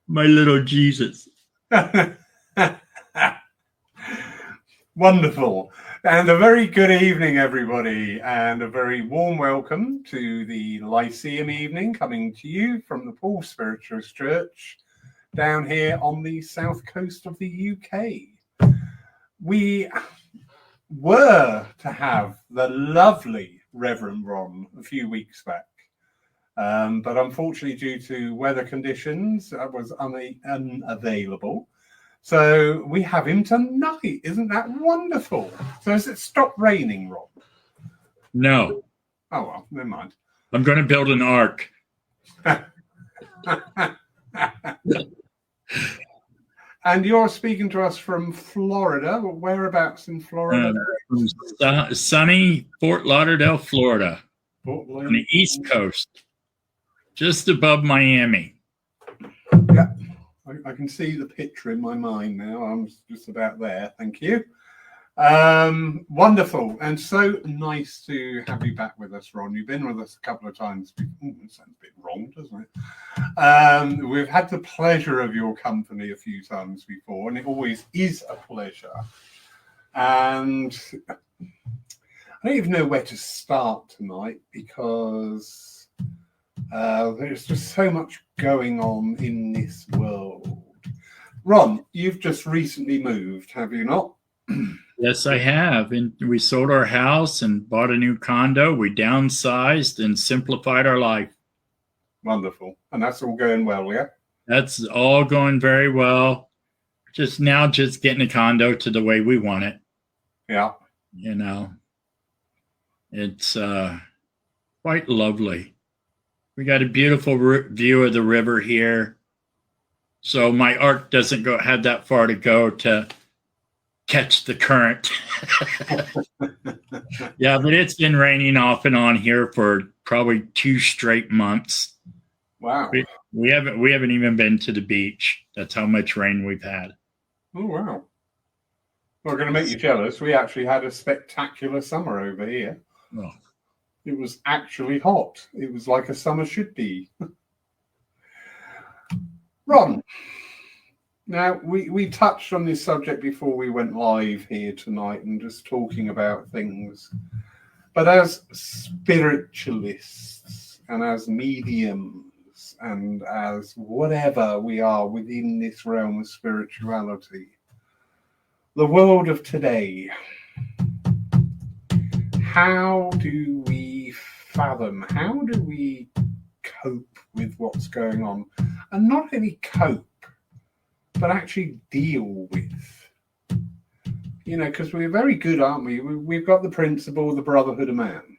My little Jesus. Wonderful. And a very good evening, everybody, and a very warm welcome to the Lyceum Evening, coming to you from the Paul Spiritualist Church down here on the south coast of the UK. We were to have the lovely Rev Ron a few weeks back, but unfortunately, due to weather conditions, I was unavailable. So we have him tonight. Isn't that wonderful? So has it stopped raining, Rob? No. Oh, well, never mind. I'm going to build an ark. And you're speaking to us from Florida. Whereabouts in Florida? Sunny Fort Lauderdale, Florida. On the East Coast. Just above Miami. Yeah. I can see the picture in my mind now. I'm just about there. Thank you. Wonderful. And so nice to have you back with us, Ron. You've been with us a couple of times before. It sounds a bit wrong, doesn't it? We've had the pleasure of your company a few times before, and it always is a pleasure. And I don't even know where to start tonight because there's just so much going on in this world. Ron, you've just recently moved, have you not? Yes, I have. And we sold our house and bought a new condo. We downsized and simplified our life. Wonderful. And that's all going well, yeah? That's all going very well. Just getting a condo to the way we want it. Yeah. You know, it's quite lovely. We got a beautiful view of the river here. So my ark doesn't have that far to go to catch the current. Yeah, but it's been raining off and on here for probably 2 straight months. Wow. We haven't even been to the beach. That's how much rain we've had. Oh, wow. We're going to make you jealous. We actually had a spectacular summer over here. Oh. It was actually hot. It was like a summer should be. Ron, now we touched on this subject before we went live here tonight and just talking about things. But as spiritualists and as mediums and as whatever we are within this realm of spirituality, the world of today, how do we fathom, how do we cope with what's going on? And not only cope, but actually deal with. You know, because we're very good, aren't we? We've got the principle of the brotherhood of man,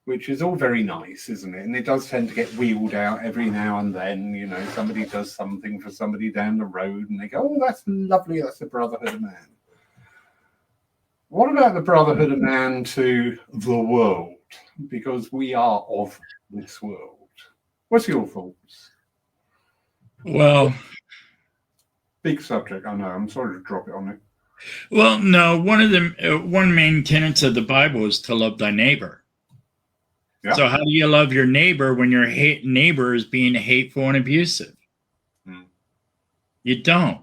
which is all very nice, isn't it? And it does tend to get wheeled out every now and then. You know, somebody does something for somebody down the road and they go, oh, that's lovely, that's the brotherhood of man. What about the brotherhood of man to the world? Because we are of this world. What's your thoughts? Well, big subject, I know. I'm sorry to drop it on it. Well, no. One main tenet of the Bible is to love thy neighbor. Yeah. So how do you love your neighbor when your neighbor is being hateful and abusive? You don't.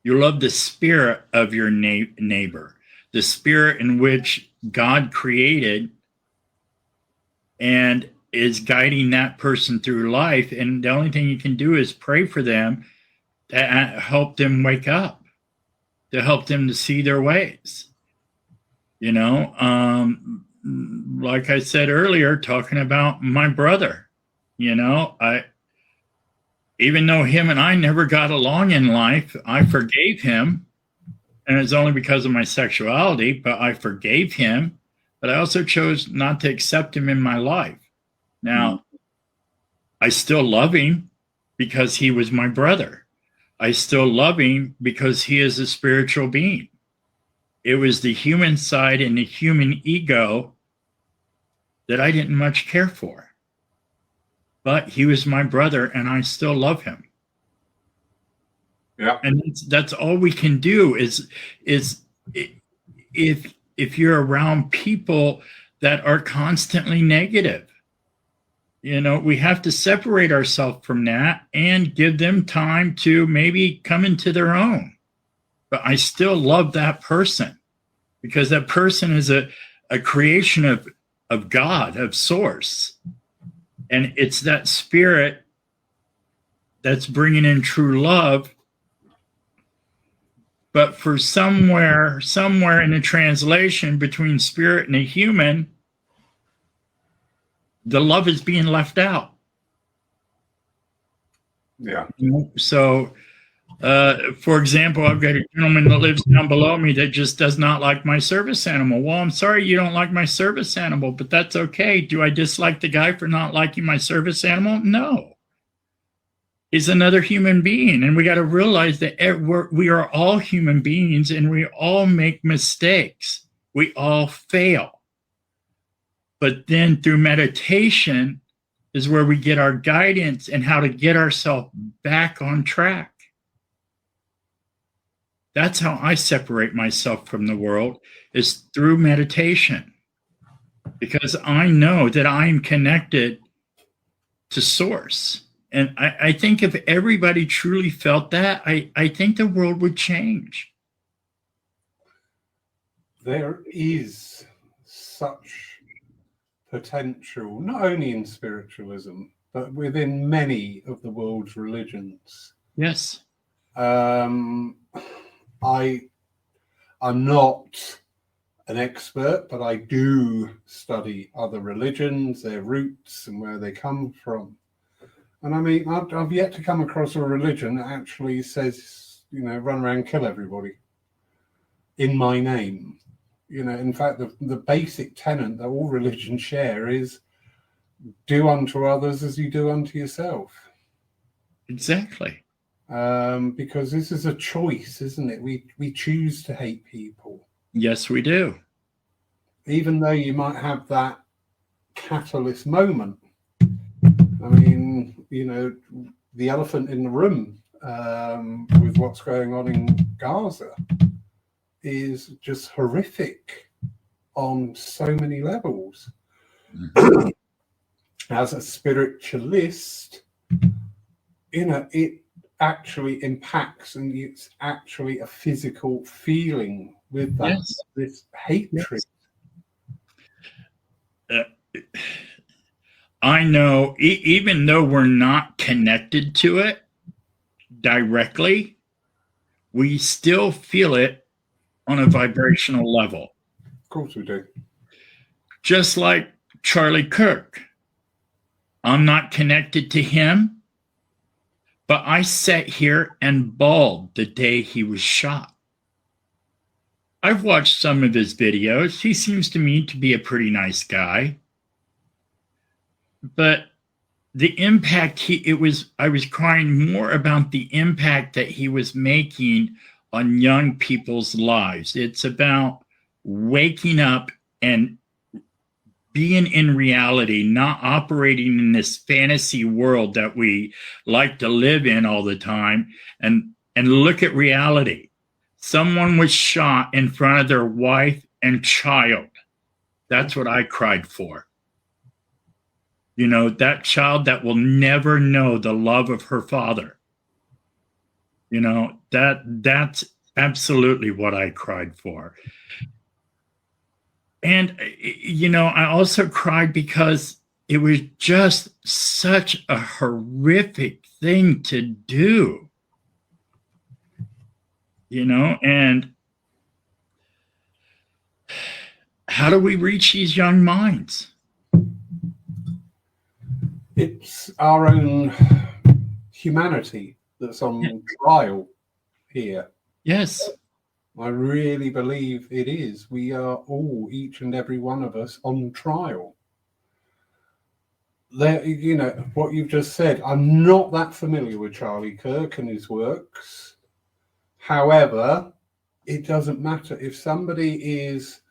You love the spirit of your neighbor, the spirit in which God created and is guiding that person through life. And the only thing you can do is pray for them to help them wake up, to help them to see their ways. You know, like I said earlier, talking about my brother, you know, even though him and I never got along in life, I forgave him. And it's only because of my sexuality, but I forgave him. But I also chose not to accept him in my life. Now, I still love him because he was my brother. I still love him because he is a spiritual being. It was the human side and the human ego that I didn't much care for. But he was my brother, and I still love him. Yeah, and that's all we can do. Is if you're around people that are constantly negative, we have to separate ourselves from that and give them time to maybe come into their own. But I still love that person, because that person is a creation of God, of Source. And it's that spirit that's bringing in true love. But for somewhere in the translation between spirit and a human, the love is being left out. Yeah. So, for example, I've got a gentleman that lives down below me that just does not like my service animal. Well, I'm sorry you don't like my service animal, but that's okay. Do I dislike the guy for not liking my service animal? No. He's another human being, and we got to realize that we are all human beings, and we all make mistakes. We all fail. But then through meditation is where we get our guidance and how to get ourselves back on track. That's how I separate myself from the world, is through meditation. Because I know that I am connected to Source. And I think if everybody truly felt that, I think the world would change. There is such potential, not only in spiritualism, but within many of the world's religions. Yes. I'm not an expert, but I do study other religions, their roots and where they come from. And I mean, I've yet to come across a religion that actually says, run around, kill everybody in my name. In fact, the basic tenet that all religions share is do unto others as you do unto yourself. Exactly. Because this is a choice, isn't it? We choose to hate people. Yes, we do. Even though you might have that catalyst moment. I mean, the elephant in the room with what's going on in Gaza is just horrific on so many levels. Mm-hmm. As a spiritualist, it actually impacts, and it's actually a physical feeling with that, yes. This hatred. Yes. I know, even though we're not connected to it directly, we still feel it on a vibrational level. Of course we do. Just like Charlie Kirk. I'm not connected to him, but I sat here and bawled the day he was shot. I've watched some of his videos. He seems to me to be a pretty nice guy. But the impact I was crying more about the impact that he was making on young people's lives. It's about waking up and being in reality, not operating in this fantasy world that we like to live in all the time, and look at reality. Someone was shot in front of their wife and child. That's what I cried for. That child that will never know the love of her father. That's absolutely what I cried for. And, I also cried because it was just such a horrific thing to do. And how do we reach these young minds? It's our own humanity that's on trial here. Yes. I really believe it is. We are all, each and every one of us, on trial. There, what you've just said, I'm not that familiar with Charlie Kirk and his works. However, it doesn't matter. If somebody is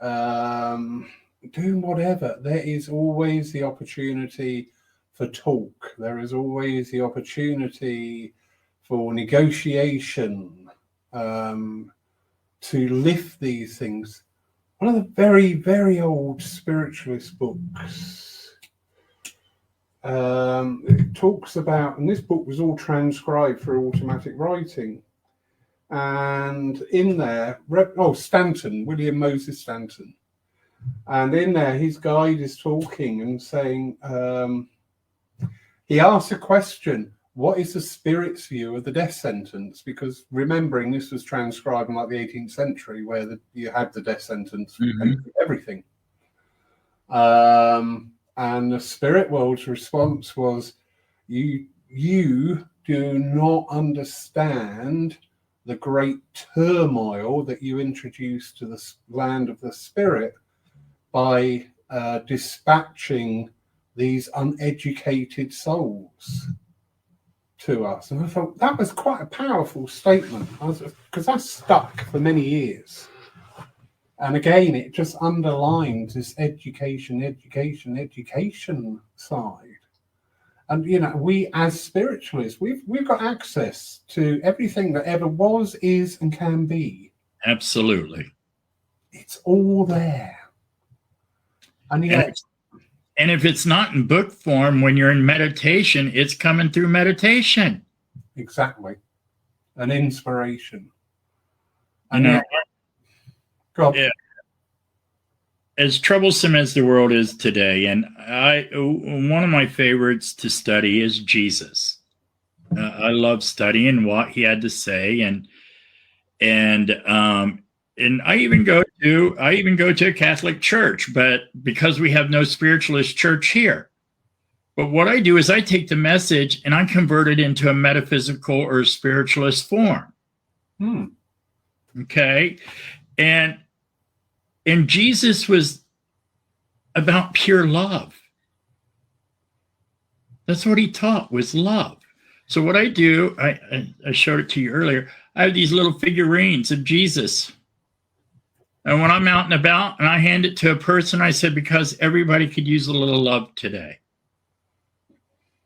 doing whatever, there is always the opportunity for talk. There is always the opportunity for negotiation, to lift these things. One of the very, very old spiritualist books, it talks about, and this book was all transcribed for automatic writing. And in there, Stanton, William Moses Stanton. And in there, his guide is talking and saying, he asks a question, what is the spirit's view of the death sentence? Because remembering this was transcribed in like the 18th century, where you had the death sentence for everything. And the spirit world's response was, you do not understand the great turmoil that you introduce to the land of the spirit by dispatching these uneducated souls to us. And I thought that was quite a powerful statement, because that stuck for many years. And again, it just underlines this education side. And, you know, we as spiritualists, we've got access to everything that ever was, is, and can be. Absolutely. It's all there. And yet, and if it's not in book form, when you're in meditation, it's coming through meditation. Exactly. An inspiration. And yeah, as troublesome as the world is today, and one of my favorites to study is Jesus. I love studying what he had to say, and I even go to a Catholic church, but because we have no spiritualist church here. But what I do is I take the message and I convert it into a metaphysical or spiritualist form. Okay, and Jesus was about pure love. That's what he taught, was love. So what I do, I showed it to you earlier. I have these little figurines of Jesus. And when I'm out and about and I hand it to a person, I said, because everybody could use a little love today.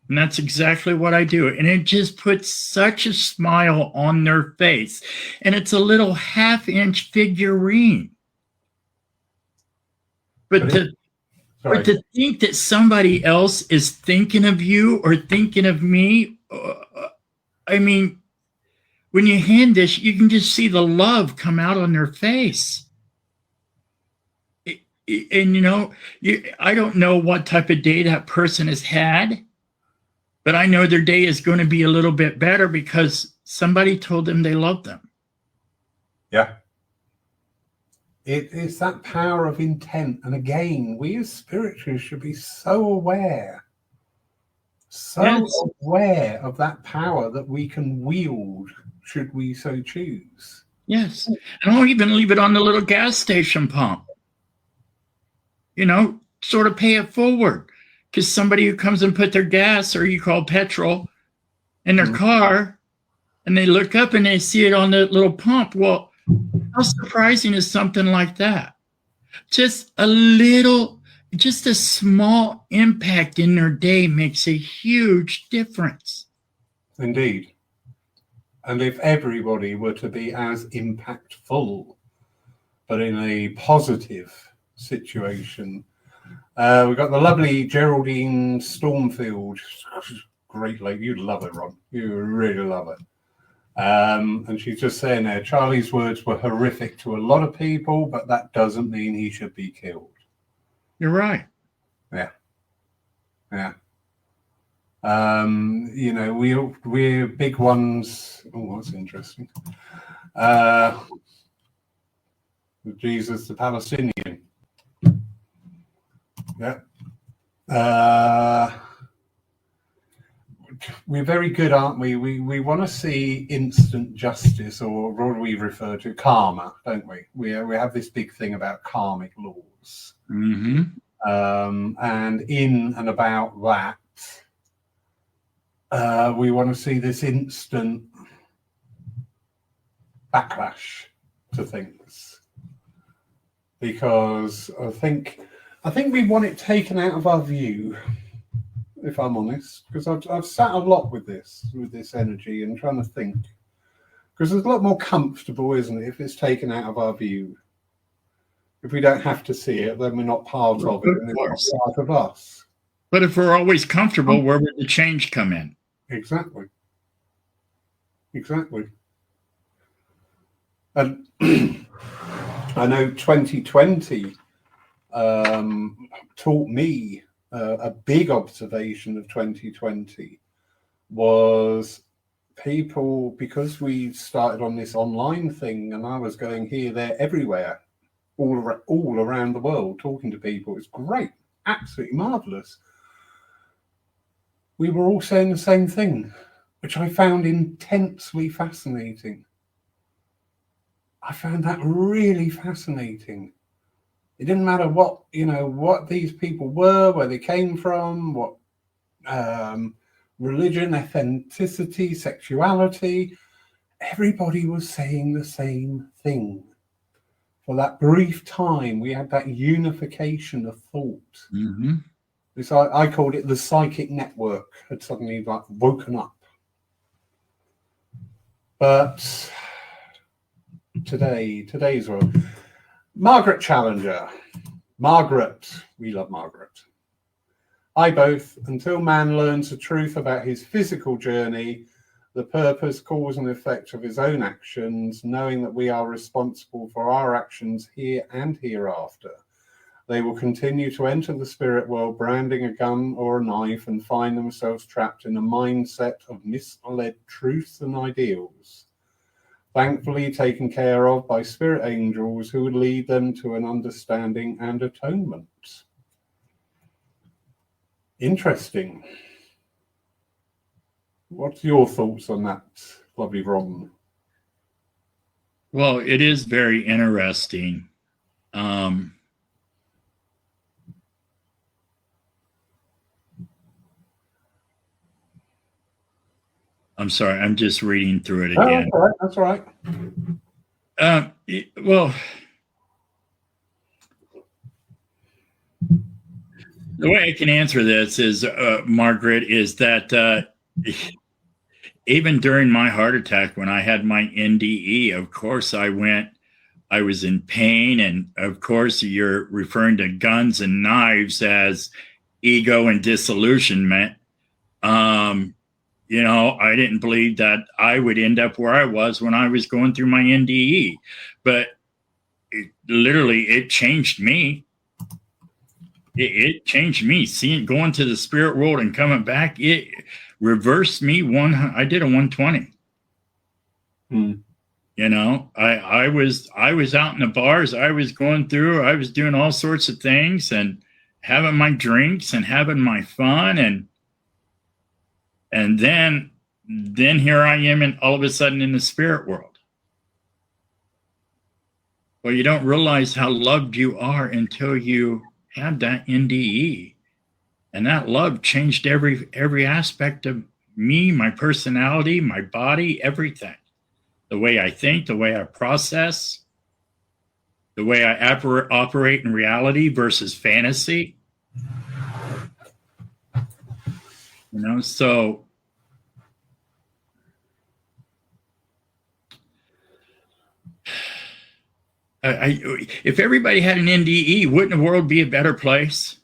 And that's exactly what I do. And it just puts such a smile on their face. And it's a little half-inch figurine. But to think that somebody else is thinking of you or thinking of me, I mean, when you hand this, you can just see the love come out on their face. And, you know, I don't know what type of day that person has had, but I know their day is going to be a little bit better because somebody told them they loved them. Yeah. It's that power of intent. And again, we as spiritualists should be so aware of that power that we can wield should we so choose. Yes. And I'll even leave it on the little gas station pump. You know, sort of pay it forward. Because somebody who comes and put their gas, or you call petrol, in their car, and they look up and they see it on the little pump. Well, how surprising is something like that? Just a small impact in their day makes a huge difference. Indeed. And if everybody were to be as impactful, but in a positive situation. We've got the lovely Geraldine Stormfield. Great lady. You'd love it, Ron. You really love it. And she's just saying there, Charlie's words were horrific to a lot of people, but that doesn't mean he should be killed. You're right. Yeah. You know, we're big ones. Oh, that's interesting. Jesus the Palestinian. Yeah. We're very good, aren't we? We want to see instant justice, or what do we refer to? Karma, don't we? We have this big thing about karmic laws. Mm-hmm. And in and about that, we want to see this instant backlash to things. Because I think we want it taken out of our view, if I'm honest, because I've sat a lot with this energy and trying to think, because it's a lot more comfortable, isn't it, if it's taken out of our view. If we don't have to see it, then we're not part of it, and it's not part of us. But if we're always comfortable, where would the change come in? Exactly. And I know 2020 taught me a big observation of 2020 was people, because we started on this online thing and I was going here, there, everywhere, all around the world, talking to people. It's great, absolutely marvelous. We were all saying the same thing, which I found intensely fascinating. I found that really fascinating. It didn't matter what these people were, where they came from, what religion, ethnicity, sexuality. Everybody was saying the same thing. For that brief time, we had that unification of thought. Mm-hmm. I called it the psychic network had suddenly woken up. But today's world, Margaret Challenger. Margaret, we love Margaret. I both, until man learns the truth about his physical journey, the purpose, cause and effect of his own actions, knowing that we are responsible for our actions here and hereafter. They will continue to enter the spirit world branding a gun or a knife and find themselves trapped in a mindset of misled truths and ideals, thankfully taken care of by spirit angels who would lead them to an understanding and atonement. Interesting. What's your thoughts on that, lovely Ron? Well, it is very interesting. I'm sorry, I'm just reading through it again. Oh, that's all right. Well, the way I can answer this is, Margaret, is that even during my heart attack, when I had my NDE, of course I was in pain. And of course, you're referring to guns and knives as ego and disillusionment. I didn't believe that I would end up where I was when I was going through my NDE, but it changed me. It changed me. Going to the spirit world and coming back, it reversed me. I did a 120. I was out in the bars. I was going through. I was doing all sorts of things and having my drinks and having my fun, and then here I am, and all of a sudden in the spirit world. Well, you don't realize how loved you are until you had that NDE, and that love changed every aspect of me, my personality, my body, everything. The way I think, the way I process, the way I operate in reality versus fantasy. So if everybody had an NDE, wouldn't the world be a better place?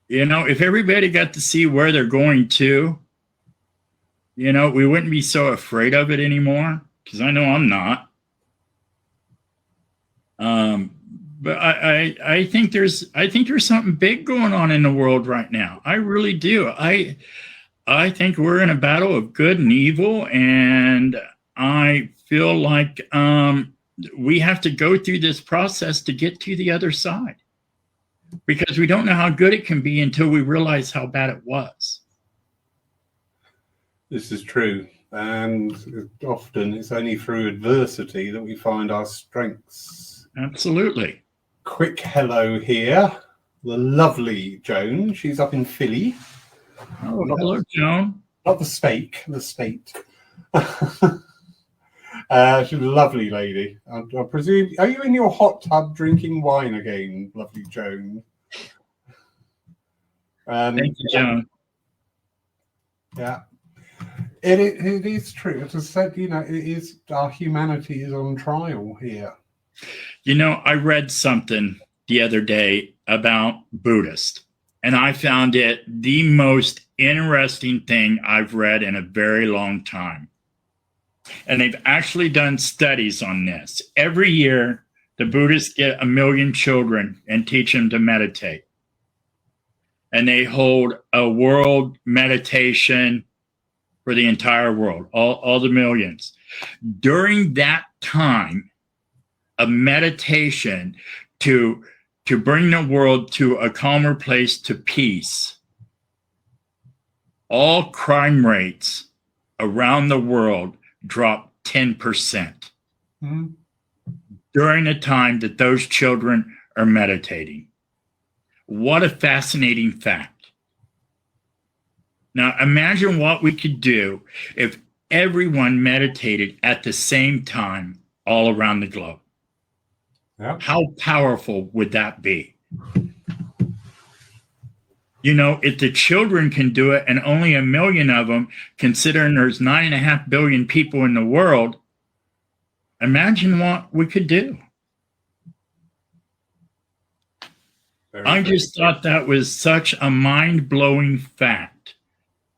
If everybody got to see where they're going to, we wouldn't be so afraid of it anymore, because I know I'm not. But I think there's something big going on in the world right now. I really do. I think we're in a battle of good and evil, and I feel like we have to go through this process to get to the other side, because we don't know how good it can be until we realize how bad it was. This is true, and often it's only through adversity that we find our strengths. Absolutely. Quick hello here, the lovely Joan. She's up in Philly. Oh, hello, Joan. Not the steak, the state. She's a lovely lady. I presume, are you in your hot tub drinking wine again, lovely Joan? Thank you, Joan. Yeah. It is true. As I said, it is, our humanity is on trial here. I read something the other day about Buddhists, And I found it the most interesting thing I've read in a very long time. And they've actually done studies on this. Every year, the Buddhists get 1 million children and teach them to meditate. And they hold a world meditation for the entire world, all the millions. During that time of meditation to bring the world to a calmer place, to peace, all crime rates around the world dropped 10% during the time that those children are meditating. What a fascinating fact. Now, imagine what we could do if everyone meditated at the same time all around the globe. Yep. How powerful would that be? You know, if the children can do it and only 1 million of them, considering there's 9.5 billion people in the world, imagine what we could do. I just thought that was such a mind-blowing fact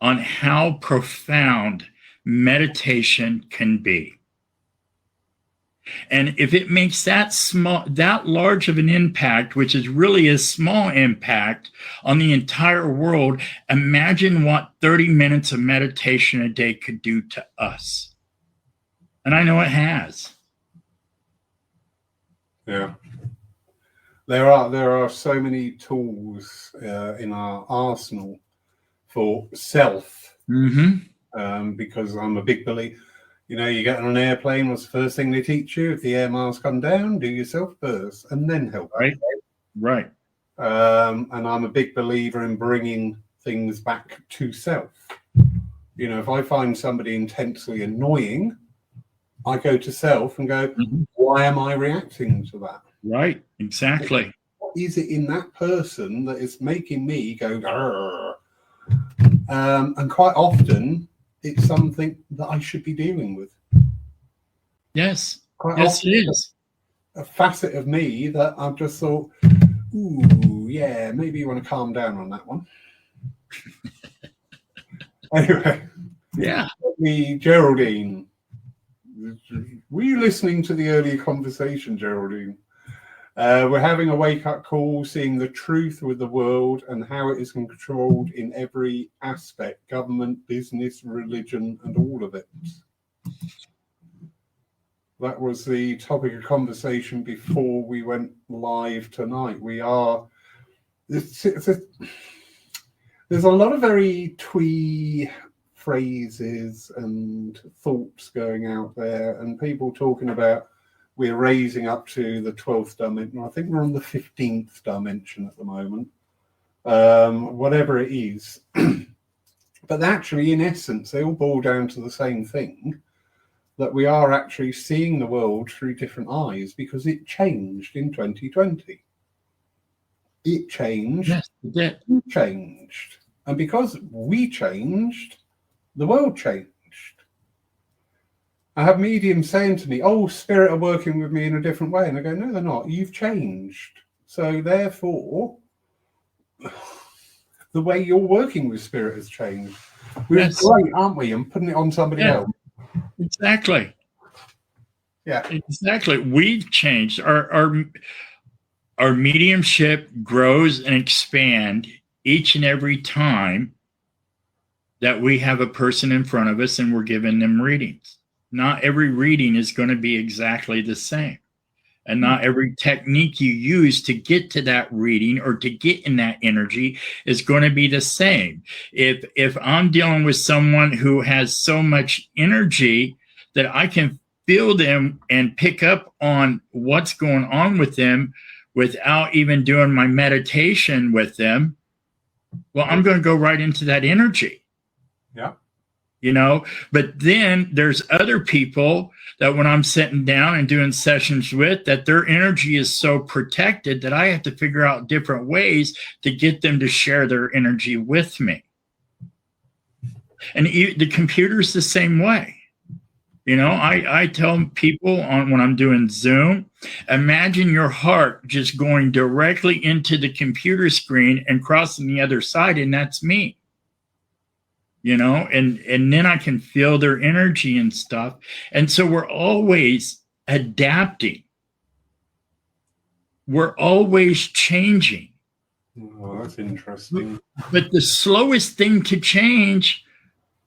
on how profound meditation can be. And if it makes that large of an impact, which is really a small impact on the entire world, imagine what 30 minutes of meditation a day could do to us. And I know it has. Yeah. There are so many tools in our arsenal for self. Because I'm a big believer. You know, you get on an airplane, what's the first thing they teach you? If the air miles come down, do yourself first and then help. Right. And I'm a big believer in bringing things back to self. You know, if I find somebody intensely annoying, I go to self and go, why am I reacting to that? Right, exactly. What is it in that person that is making me go, grrr? And quite often, it's something that I should be dealing with. Yes. Quite yes, often, it is. A facet of me that I've just thought, ooh, yeah, maybe you want to calm down on that one. Anyway. Yeah. Geraldine. Were you listening to the earlier conversation, Geraldine? We're having a wake-up call, seeing the truth with the world and how it is controlled in every aspect, government, business, religion, and all of it. That was the topic of conversation before we went live tonight. There's a lot of very twee phrases and thoughts going out there, and people talking about we're raising up to the 12th dimension. I think we're on the 15th dimension at the moment, whatever it is. But actually, in essence, they all boil down to the same thing, that we are actually seeing the world through different eyes because it changed in 2020. It changed. Yes, it did. It changed. And because we changed, the world changed. I have mediums saying to me, oh, spirit are working with me in a different way. And I go, no, they're not. You've changed. So therefore, the way you're working with spirit has changed. We're great, aren't we? And putting it on somebody else. Exactly. Yeah. Exactly. We've changed. Our mediumship grows and expands each and every time that we have a person in front of us and we're giving them readings. Not every reading is going to be exactly the same. And not every technique you use to get to that reading or to get in that energy is going to be the same. If I'm dealing with someone who has so much energy that I can feel them and pick up on what's going on with them without even doing my meditation with them, well, I'm going to go right into that energy. Yeah. You know, but then there's other people that when I'm sitting down and doing sessions with, that their energy is so protected that I have to figure out different ways to get them to share their energy with me. And the computer's the same way. I tell people when I'm doing Zoom, imagine your heart just going directly into the computer screen and crossing the other side, and that's me. And then I can feel their energy and stuff. And so we're always adapting. We're always changing. Oh, that's interesting. But the slowest thing to change,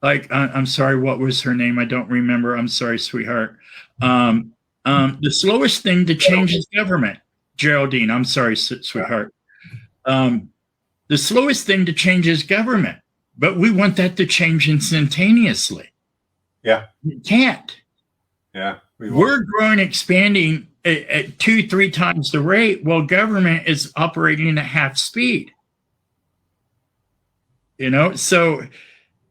like, I'm sorry, what was her name? I don't remember. I'm sorry, sweetheart. The slowest thing to change is government. Geraldine, I'm sorry, sweetheart. The slowest thing to change is government, but we want that to change instantaneously. Yeah. We can't. Yeah. We're growing, expanding at 2-3 times the rate, while government is operating at half speed. So,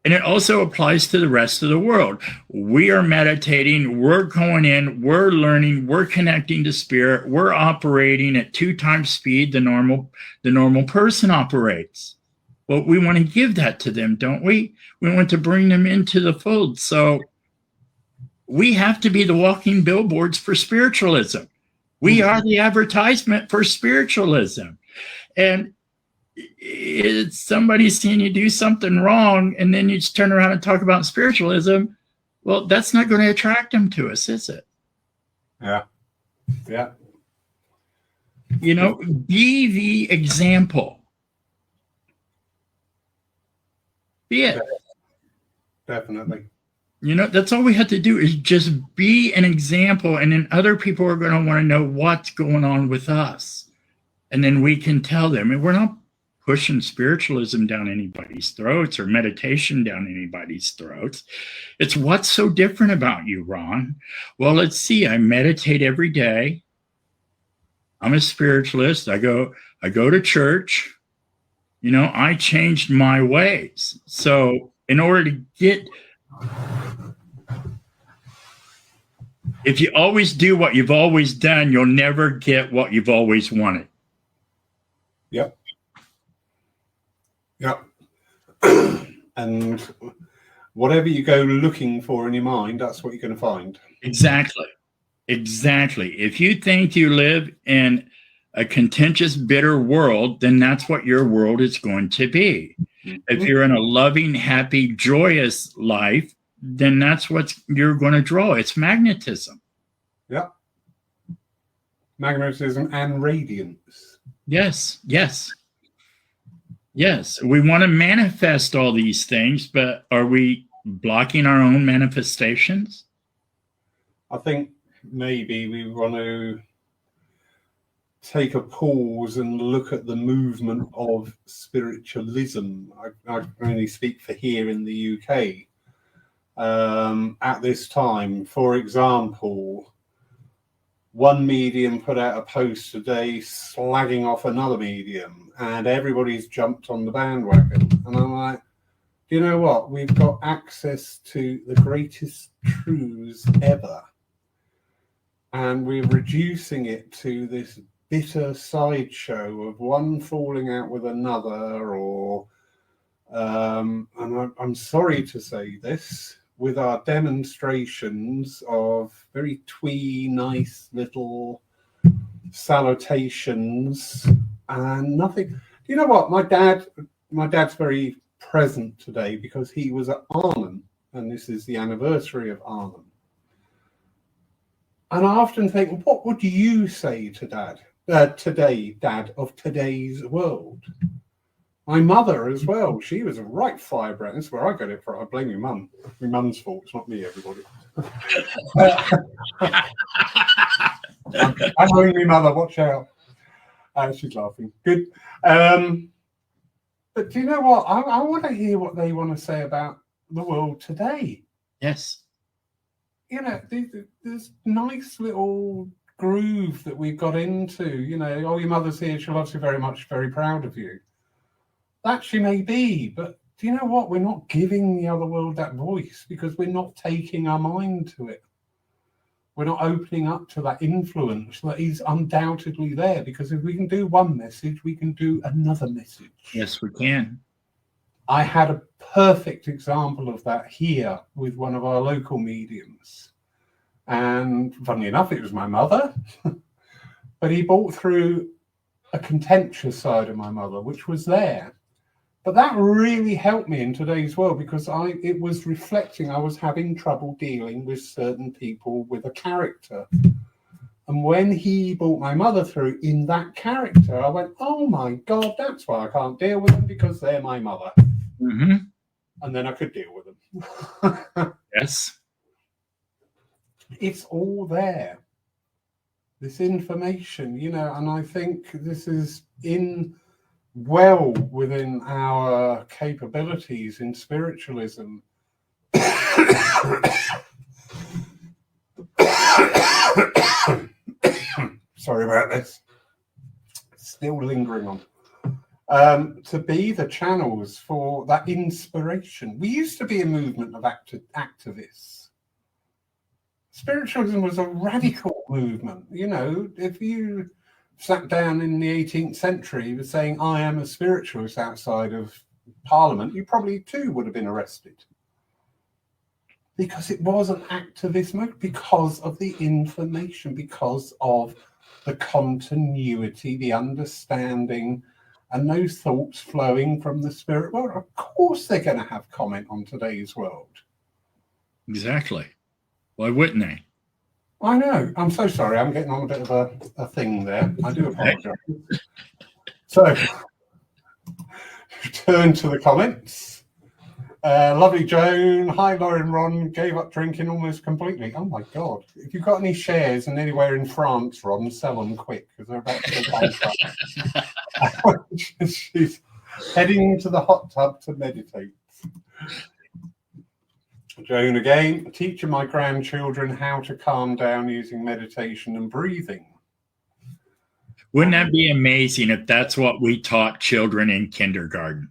and it also applies to the rest of the world. We are meditating, we're going in, we're learning, we're connecting to spirit, we're operating at 2 times speed the normal person operates. Well, we want to give that to them, don't we? We want to bring them into the fold. So we have to be the walking billboards for spiritualism. We are the advertisement for spiritualism. And it's somebody seeing you do something wrong, and then you just turn around and talk about spiritualism. Well, that's not going to attract them to us, is it? Yeah. Yeah. Be the example. Be it. Definitely. That's all we have to do is just be an example, and then other people are going to want to know what's going on with us. And then we can tell them. And we're not pushing spiritualism down anybody's throats or meditation down anybody's throats. It's what's so different about you, Ron? Well, let's see. I meditate every day. I'm a spiritualist. I go to church. I changed my ways. So in order to get... If you always do what you've always done, you'll never get what you've always wanted. Yep. Yep. And whatever you go looking for in your mind, that's what you're going to find. Exactly. If you think you live in a contentious, bitter world, then that's what your world is going to be. If you're in a loving, happy, joyous life, then that's what you're going to draw. It's magnetism. Yeah. Magnetism and radiance. Yes. We want to manifest all these things, but are we blocking our own manifestations? I think maybe we want to take a pause and look at the movement of spiritualism. I only speak for here in the UK. At this time, for example, one medium put out a post today slagging off another medium, and everybody's jumped on the bandwagon. And I'm like, do you know what? We've got access to the greatest truths ever, and we're reducing it to this bitter sideshow of one falling out with another, or and I'm sorry to say this, with our demonstrations of very twee, nice little salutations and nothing. Do you know what? My dad's very present today because he was at Arnhem, and this is the anniversary of Arnhem. And I often think, what would you say to today, Dad, of today's world? My mother as well. She was a right firebrand. That's where I got it from. I blame your mum. My mum's fault. It's not me, everybody. I'm blame my mother. Watch out. She's laughing. Good. But do you know what? I want to hear what they want to say about the world today. Yes. This nice little groove that we've got into. Your mother's here. She'll obviously very proud of you. That she may be, but do you know what? We're not giving the other world that voice because we're not taking our mind to it. We're not opening up to that influence that is undoubtedly there, because if we can do one message, we can do another message. Yes, we can. I had a perfect example of that here with one of our local mediums. And funnily enough, it was my mother. But he brought through a contentious side of my mother, which was there. But that really helped me in today's world, because it was reflecting I was having trouble dealing with certain people with a character. And when he brought my mother through in that character, I went, oh my God, that's why I can't deal with them, because they're my mother. Mm-hmm. And then I could deal with them. Yes. It's all there. This information, and I think this is well within our capabilities in spiritualism. Sorry about this. Still lingering on. To be the channels for that inspiration. We used to be a movement of activists. Spiritualism was a radical movement. If you sat down in the 18th century with saying, I am a spiritualist outside of Parliament, you probably too would have been arrested. Because it was an activist movement, because of the information, because of the continuity, the understanding, and those thoughts flowing from the spirit world. Of course they're going to have comment on today's world. Exactly. Why wouldn't they? I know. I'm so sorry. I'm getting on a bit of a thing there. I do apologize. So, turn to the comments. Lovely Joan. Hi, Lauren Ron. Gave up drinking almost completely. Oh, my God. If you've got any shares in anywhere in France, Ron, sell them quick, because they're about to go bankrupt. She's heading to the hot tub to meditate. Joan again, teaching my grandchildren how to calm down using meditation and breathing. Wouldn't that be amazing if that's what we taught children in kindergarten?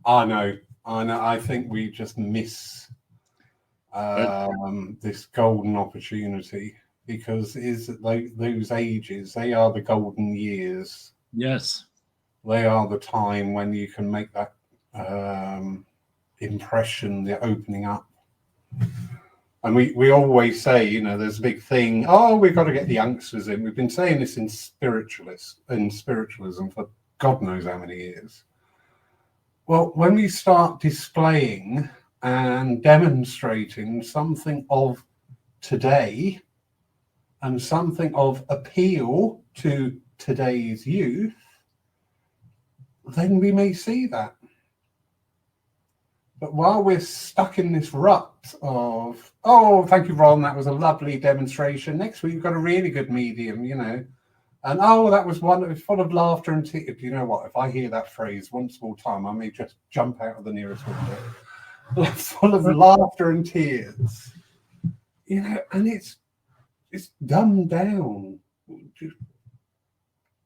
I know. I think we just miss this golden opportunity, because those ages, they are the golden years. Yes. They are the time when you can make that impression, the opening up. And we always say, there's a big thing, we've got to get the youngsters in. We've been saying this in spiritualism for God knows how many years. Well, when we start displaying and demonstrating something of today and something of appeal to today's youth, then we may see that. But while we're stuck in this rut of, thank you, Ron, that was a lovely demonstration. Next week, you've got a really good medium, And, that was one that was full of laughter and tears. You know what? If I hear that phrase once more time, I may just jump out of the nearest window. Full of laughter and tears. And it's dumbed down.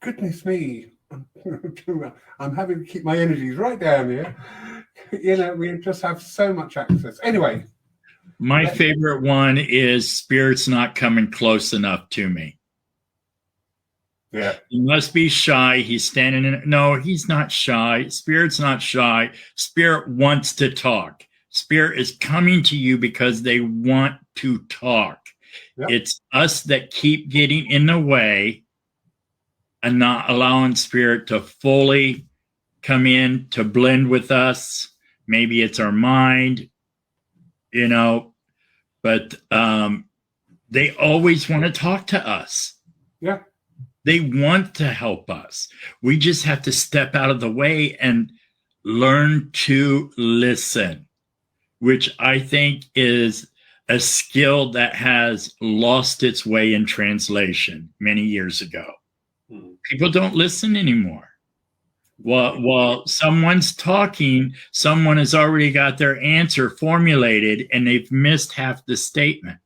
Goodness me. I'm having to keep my energies right down here. We just have so much access. Anyway. My favorite one is Spirit's not coming close enough to me. Yeah. He must be shy. He's standing in it. No, he's not shy. Spirit's not shy. Spirit wants to talk. Spirit is coming to you because they want to talk. Yep. It's us that keep getting in the way and not allowing Spirit to fully come in, to blend with us. Maybe it's our mind, but they always want to talk to us. Yeah. They want to help us. We just have to step out of the way and learn to listen, which I think is a skill that has lost its way in translation many years ago. People don't listen anymore. While someone's talking, someone has already got their answer formulated and they've missed half the statement.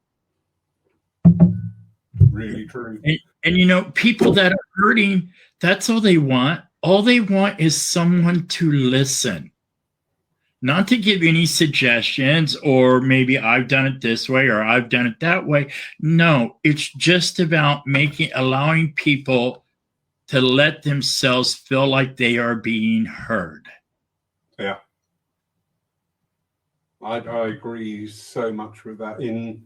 Really true. And people that are hurting, that's all they want. All they want is someone to listen. Not to give any suggestions or maybe I've done it this way or I've done it that way. No, it's just about allowing people to let themselves feel like they are being heard. Yeah. I agree so much with that. In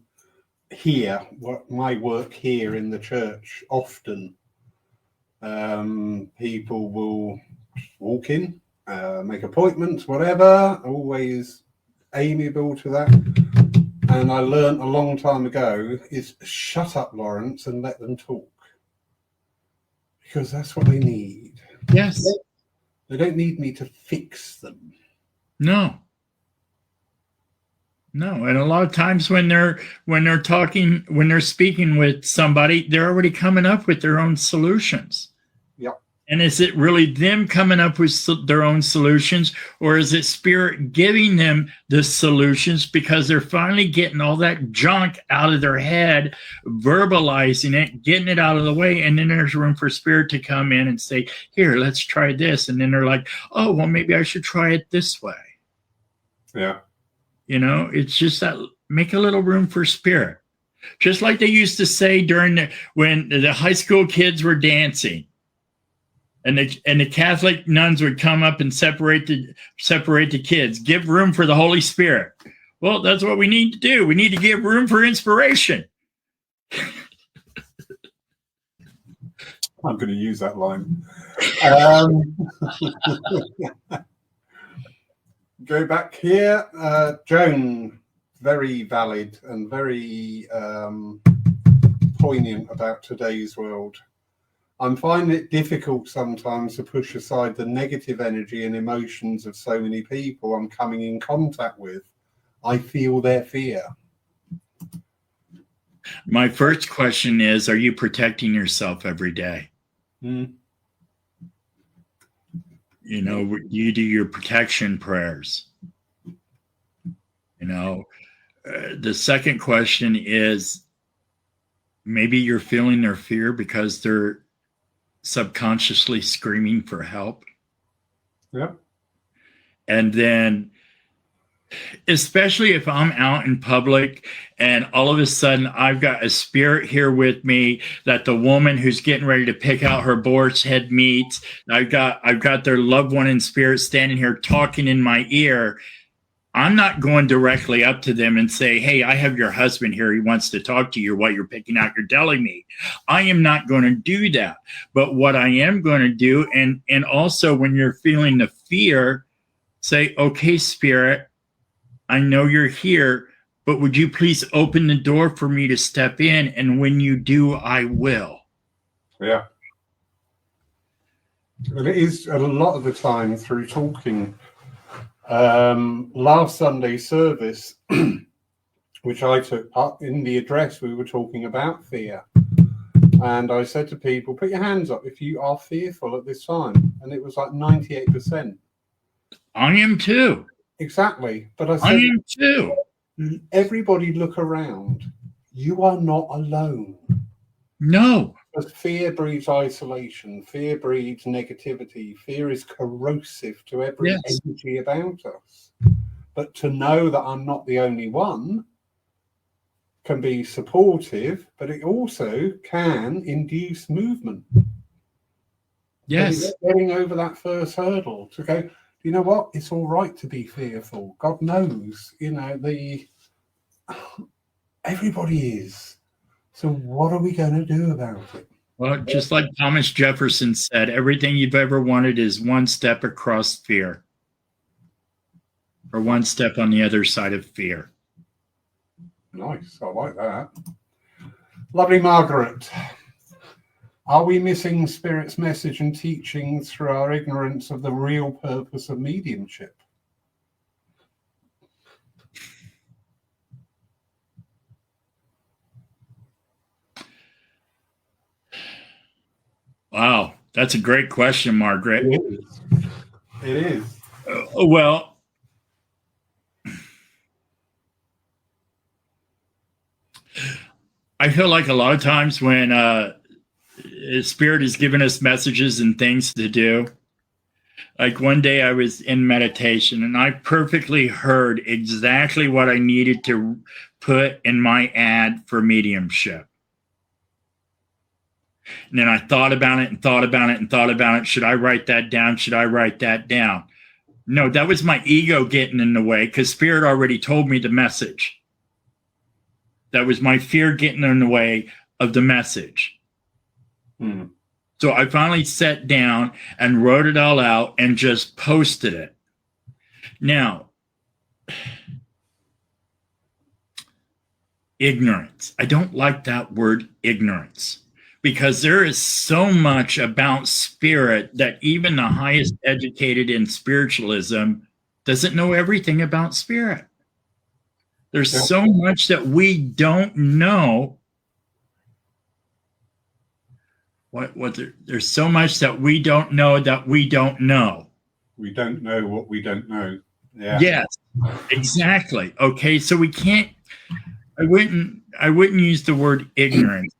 here, what my work here in the church, often people will walk in, make appointments, whatever, always amiable to that. And I learned a long time ago is shut up, Lawrence, and let them talk. Because that's what they need. Yes. They don't need me to fix them. No. No. And a lot of times when they're speaking with somebody, they're already coming up with their own solutions. Yep. And is it really them coming up with their own solutions, or is it Spirit giving them the solutions because they're finally getting all that junk out of their head, verbalizing it, getting it out of the way, and then there's room for Spirit to come in and say, here, let's try this. And then they're like, oh, well, maybe I should try it this way. Yeah. You know, it's just that make a little room for Spirit. Just like they used to say when the high school kids were dancing. And the Catholic nuns would come up and separate the kids, give room for the Holy Spirit. Well, that's what we need to do. We need to give room for inspiration. I'm going to use that line. Go back here. Joan, very valid and very poignant about today's world. I'm finding it difficult sometimes to push aside the negative energy and emotions of so many people I'm coming in contact with. I feel their fear. My first question is, are you protecting yourself every day? Mm. You know, you do your protection prayers. You know, the second question is, maybe you're feeling their fear because they're subconsciously screaming for help. Yeah. And then, especially if I'm out in public and all of a sudden I've got a spirit here with me that the woman who's getting ready to pick out her boar's head meat, I've got their loved one in spirit standing here talking in my ear. I'm not going directly up to them and say, hey, I have your husband here. He wants to talk to you while you're picking out your deli meat. I am not going to do that. But what I am going to do, and also when you're feeling the fear, say, okay, Spirit, I know you're here, but would you please open the door for me to step in? And when you do, I will. Yeah. And it is a lot of the time through talking. Last Sunday service, which I took up in the address, we were talking about fear. And I said to people, put your hands up if you are fearful at this time. And it was like 98%. I am too. Exactly. But I said, I am too. Everybody look around. You are not alone. No. Because fear breeds isolation. Fear breeds negativity. Fear is corrosive to every energy about us. But to know that I'm not the only one can be supportive, but it also can induce movement. Yes. Getting over that first hurdle to go, you know what? It's all right to be fearful. God knows, you know, everybody is. So what are we going to do about it? Well, just like Thomas Jefferson said, everything you've ever wanted is one step across fear, or one step on the other side of fear. Nice. I like that. Lovely Margaret. Are we missing Spirit's message and teaching through our ignorance of the real purpose of mediumship? Wow, that's a great question, Margaret. It is. Well, I feel like a lot of times when Spirit has given us messages and things to do, like one day I was in meditation and I perfectly heard exactly what I needed to put in my ad for mediumship. And then I thought about it and thought about it and thought about it. Should I write that down? Should I write that down? No, that was my ego getting in the way because Spirit already told me the message. That was my fear getting in the way of the message. So I finally sat down and wrote it all out and just posted it. Now, ignorance. I don't like that word ignorance, because there is so much about spirit that even the highest educated in spiritualism doesn't know everything about spirit. There's so much that we don't know. There's so much that we don't know that we don't know. We don't know what we don't know. Yeah. Yes, exactly. Okay, so we can't. I wouldn't use the word ignorance.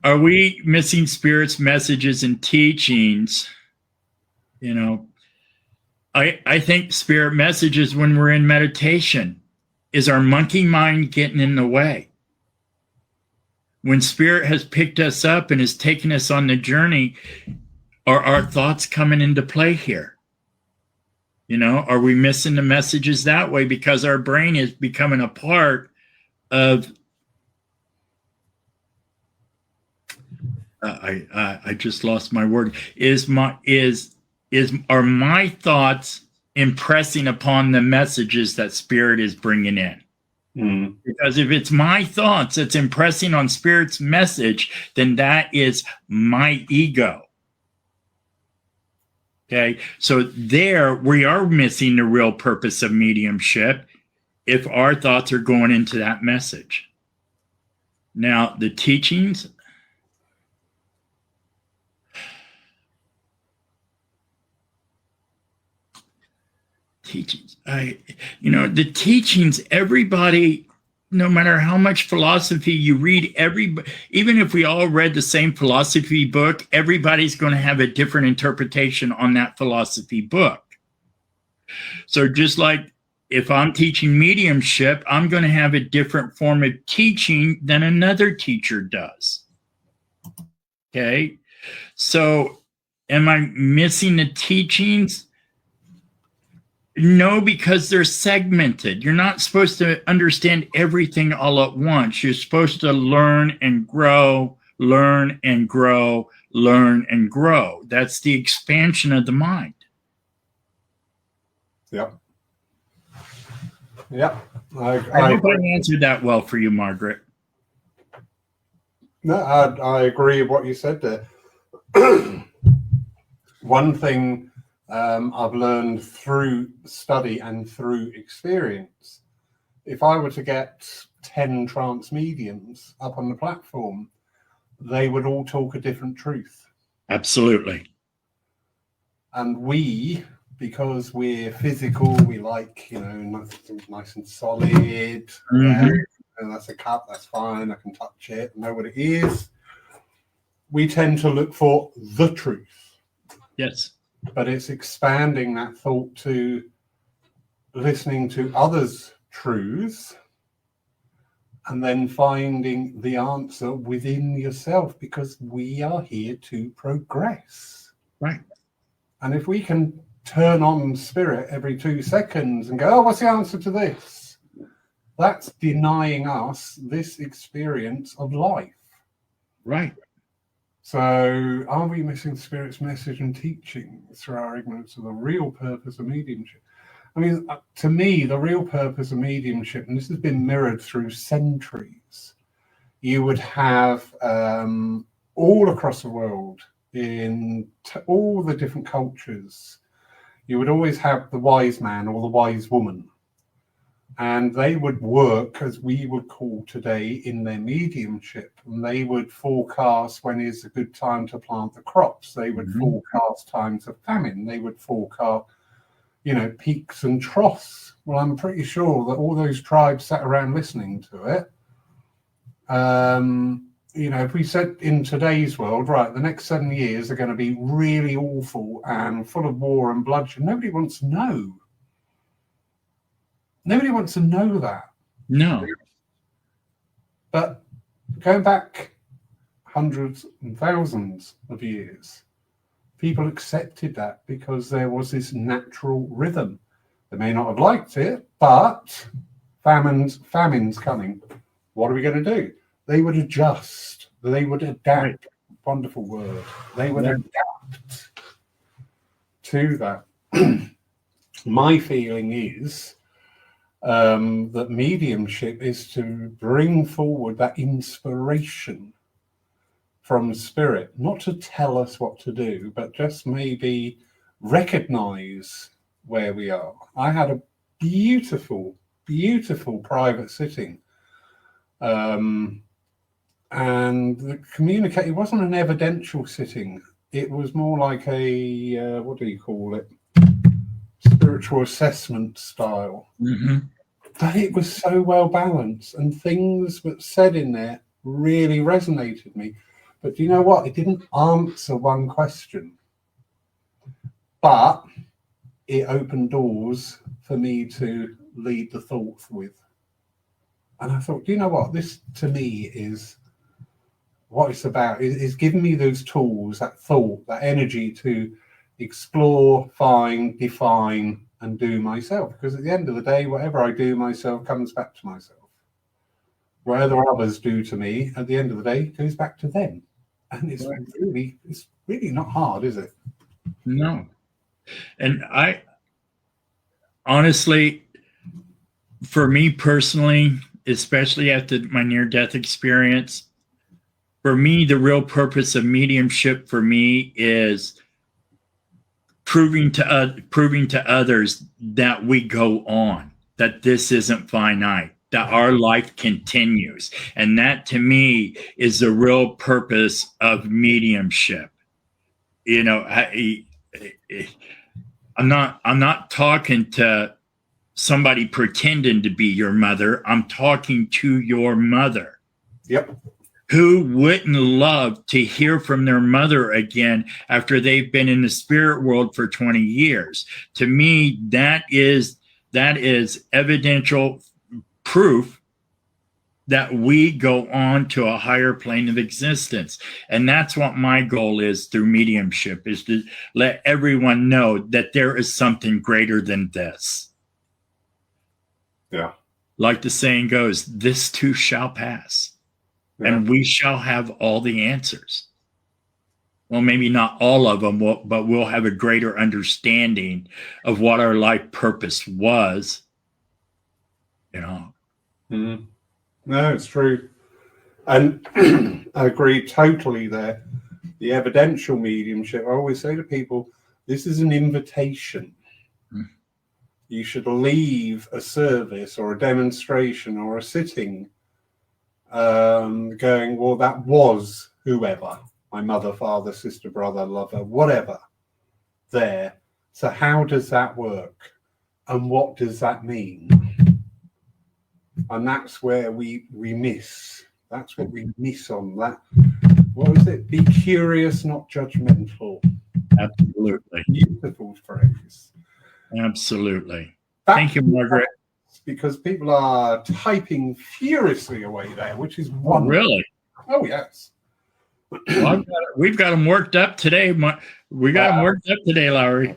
Are we missing spirit's messages and teachings? You know, I think spirit messages when we're in meditation. Is our monkey mind getting in the way? When spirit has picked us up and has taken us on the journey, are our thoughts coming into play here? You know, are we missing the messages that way because our brain is becoming a part of I just lost my word. Are my thoughts impressing upon the messages that spirit is bringing in? Because if it's my thoughts that's impressing on spirit's message, then that is my ego. Okay, so there we are missing the real purpose of mediumship if our thoughts are going into that message. Now, the teachings, the teachings, everybody, no matter how much philosophy you read, even if we all read the same philosophy book, everybody's going to have a different interpretation on that philosophy book. So just like if I'm teaching mediumship, I'm going to have a different form of teaching than another teacher does. Okay, so am I missing the teachings? No, because they're segmented. You're not supposed to understand everything all at once. You're supposed to learn and grow, learn and grow, learn and grow. That's the expansion of the mind. Yep. Yep. I hope I answered that well for you, Margaret. No, I agree with what you said there. One thing I've learned through study and through experience, if I were to get 10 trance mediums up on the platform, they would all talk a different truth. Absolutely. And we, because we're physical, we like, nice and solid. And that's a cup, that's fine, I can touch it, know what it is. We tend to look for the truth. Yes. But it's expanding that thought to listening to others' truths and then finding the answer within yourself, because we are here to progress. Right. And if we can turn on spirit every 2 seconds and go, oh, what's the answer to this? That's denying us this experience of life. Right. So are we missing spirit's message and teaching through our ignorance of the real purpose of mediumship? I mean, to me, the real purpose of mediumship, and this has been mirrored through centuries, you would have all across the world, in all the different cultures, you would always have the wise man or the wise woman. And they would work, as we would call today, in their mediumship. And they would forecast when is a good time to plant the crops. They would forecast times of famine. They would forecast, peaks and troughs. Well, I'm pretty sure that all those tribes sat around listening to it. If we said in today's world, right, the next 7 years are going to be really awful and full of war and bloodshed, nobody wants to know. Nobody wants to know that. No. But going back hundreds and thousands of years, people accepted that because there was this natural rhythm. They may not have liked it, but Famine's coming. What are we going to do? They would adjust. They would adapt. Right. Wonderful word. They would Yeah. adapt to that. My feeling is that mediumship is to bring forward that inspiration from spirit, not to tell us what to do, but just maybe recognize where we are. I had a beautiful private sitting, and the it wasn't an evidential sitting. It was more like a what do you call it, spiritual assessment style. Mm-hmm. But it was so well balanced, and things that said in there really resonated with me. But do you know what? It didn't answer one question, but it opened doors for me to lead the thought with. And I thought, do you know what? This to me is what it's about. Is giving me those tools, that thought, that energy to explore, find, define, and do myself. Because at the end of the day, whatever I do myself comes back to myself. Whatever others do to me, at the end of the day, goes back to them. And it's really not hard, is it? No. And I honestly, for me personally, especially after my near-death experience, for me, the real purpose of mediumship for me is proving to others that we go on, that this isn't finite, that our life continues. And that to me is the real purpose of mediumship. You know, I'm not talking to somebody pretending to be your mother. I'm talking to your mother. Yep. Who wouldn't love to hear from their mother again after they've been in the spirit world for 20 years? To me, that is evidential proof that we go on to a higher plane of existence. And that's what my goal is through mediumship, is to let everyone know that there is something greater than this. Yeah. Like the saying goes, this too shall pass. Yeah. And we shall have all the answers. Well, maybe not all of them, but we'll have a greater understanding of what our life purpose was. You know. Mm-hmm. No, it's true. And I agree totally there. The evidential mediumship, I always say to people, this is an invitation. Mm. You should leave a service or a demonstration or a sitting going, well, that was whoever, my mother, father, sister, brother, lover, whatever, there. So how does that work? And what does that mean? And that's where we miss. That's what we miss on that. What was it? Be curious, not judgmental. Absolutely. Beautiful phrase. Absolutely. Thank you, Margaret. Because people are typing furiously away there, which is wonderful. Really? Oh, yes. Well, we've got them worked up today. We got them worked up today, Lowry.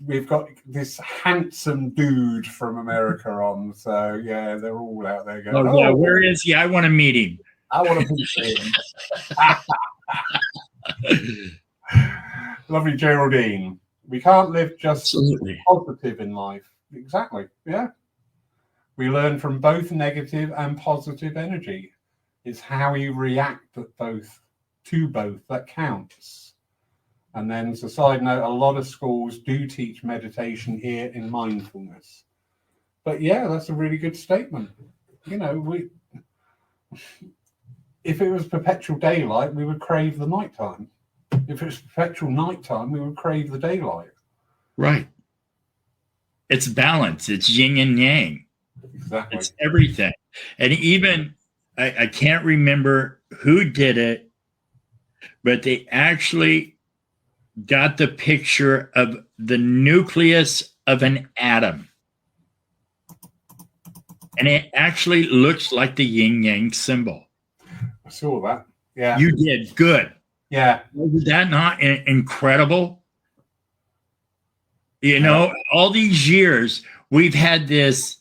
We've got this handsome dude from America on, so yeah, they're all out there going, oh yeah, where is he? I want to meet him. I want to meet him. Lovely Geraldine. We can't live just positive in life. Exactly, yeah. We learn from both negative and positive energy. It's how you react to both that counts. And then, as a side note, a lot of schools do teach meditation here in mindfulness. But yeah, that's a really good statement. You know, if it was perpetual daylight, we would crave the nighttime. If it was perpetual nighttime, we would crave the daylight. Right. It's balance. It's yin and yang. Exactly. It's everything. And even, I can't remember who did it, but they actually got the picture of the nucleus of an atom. And it actually looks like the yin-yang symbol. I saw that. Yeah. You did. Good. Yeah. Was that not incredible? You know, all these years, we've had this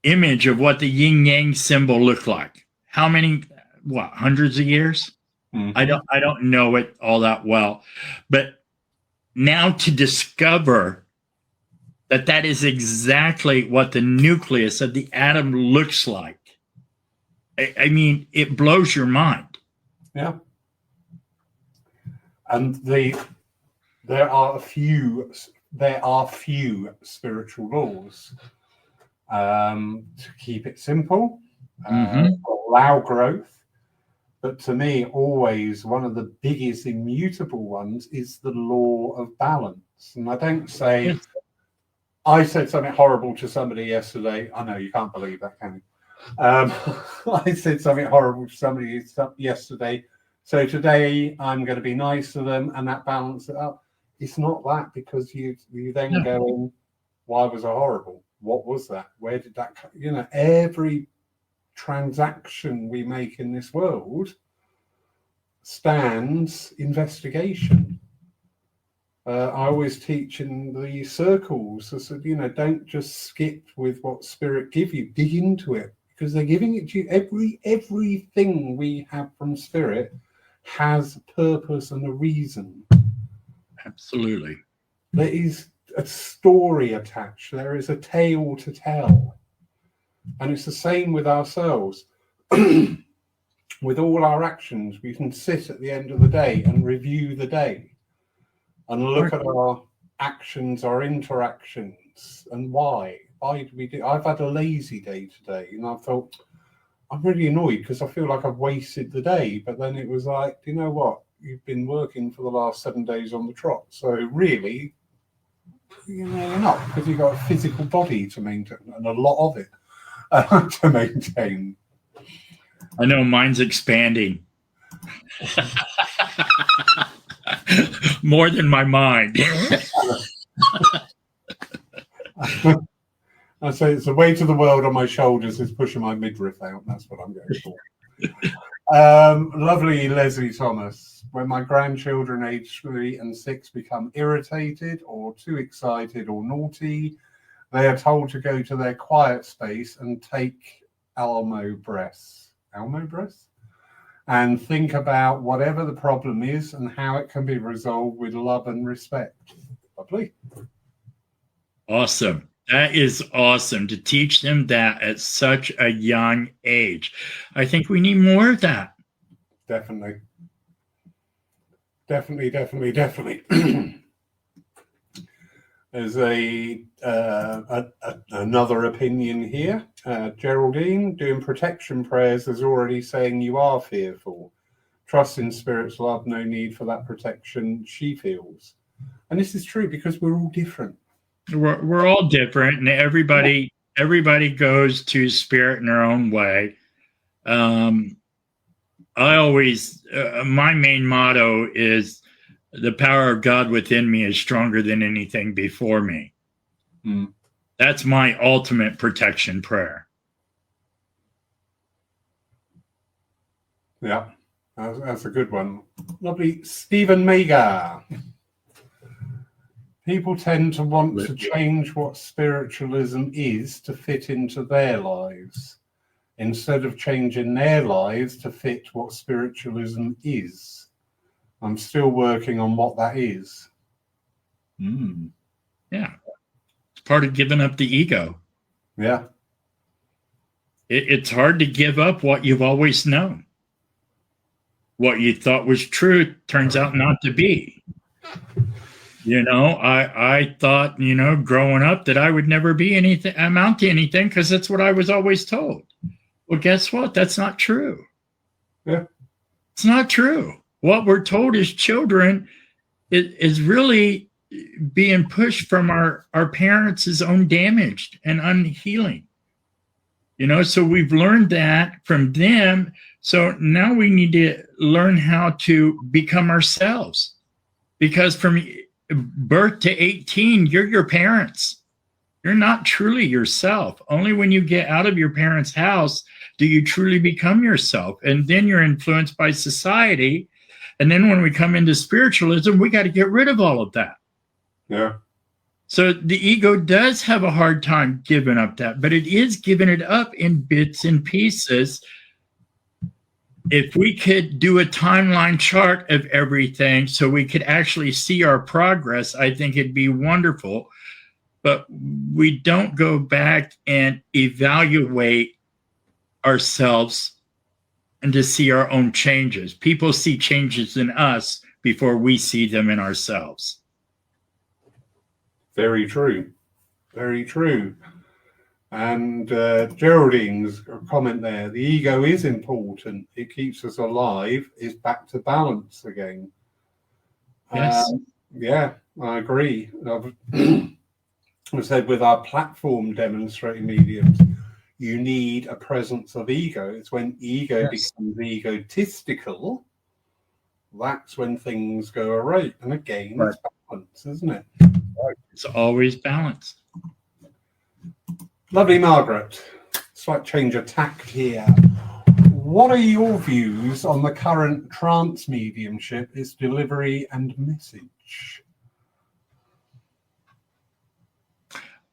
image of what the yin yang symbol looked like. How many, what, hundreds of years? Mhm. I don't know it all that well. But now to discover that that is exactly what the nucleus of the atom looks like. I mean, it blows your mind. Yeah. And there are few spiritual laws. To keep it simple, allow growth. But to me, always one of the biggest immutable ones is the law of balance. And I don't say, I said something horrible to somebody yesterday. I know you can't believe that, can you? I said something horrible to somebody yesterday. So today I'm going to be nice to them and that balance it up. It's not that, because you then go in, why was I horrible? What was that? Where did that come? You know, every transaction we make in this world stands investigation. I always teach in the circles. I said, you know, don't just skip with what spirit give you. Dig into it, because they're giving it to you. Everything we have from spirit has a purpose and a reason. Absolutely. There is a story attached. There is a tale to tell. And it's the same with ourselves. With all our actions, we can sit at the end of the day and review the day and look at our actions, our interactions, and why. Why do we do? I've had a lazy day today, and I thought, I'm really annoyed because I feel like I've wasted the day. But then it was like, you know what? You've been working for the last 7 days on the trot. So really, you know, you're not, because you've got a physical body to maintain, and a lot of it to maintain. I know mine's expanding. More than my mind. I say it's the weight of the world on my shoulders is pushing my midriff out. That's what I'm going for. Lovely Leslie Thomas. When my grandchildren aged 3 and 6 become irritated or too excited or naughty, they are told to go to their quiet space and take Almo breaths, and think about whatever the problem is and how it can be resolved with love and respect. Lovely. Awesome. That is awesome to teach them that at such a young age. I think we need more of that. Definitely. There's another opinion here. Geraldine, doing protection prayers is already saying you are fearful. Trust in spirit's love, no need for that protection she feels. And this is true because we're all different. We're all different, and everybody goes to spirit in their own way. I always, my main motto is, the power of God within me is stronger than anything before me. That's my ultimate protection prayer. Yeah, that's a good one. Lovely. Stephen Magar. People tend to want to change what spiritualism is to fit into their lives, instead of changing their lives to fit what spiritualism is. I'm still working on what that is. Yeah. It's part of giving up the ego. Yeah. It's hard to give up what you've always known. What you thought was true turns out not to be. You know, I thought, you know, growing up that I would never be anything, amount to anything, because that's what I was always told. Well, guess what? That's not true. Yeah. It's not true. What we're told as children is really being pushed from our parents' own damaged and unhealing. You know, so we've learned that from them. So now we need to learn how to become ourselves. Because from birth to 18, you're your parents. You're not truly yourself. Only when you get out of your parents' house do you truly become yourself. And then you're influenced by society. And then when we come into spiritualism, we got to get rid of all of that. Yeah. So the ego does have a hard time giving up that, but it is giving it up in bits and pieces. If we could do a timeline chart of everything so we could actually see our progress, I think it'd be wonderful. But we don't go back and evaluate ourselves and to see our own changes. People see changes in us before we see them in ourselves. Very true. Very true. And Geraldine's comment there, the ego is important. It keeps us alive. It's back to balance again. Yes. Yeah, I agree. I said with our platform demonstrating mediums, you need a presence of ego. It's when ego becomes egotistical, that's when things go awry. And again, it's balance, isn't it? It's always balance. Lovely, Margaret. Slight change of tact here. What are your views on the current trance mediumship, its delivery and message?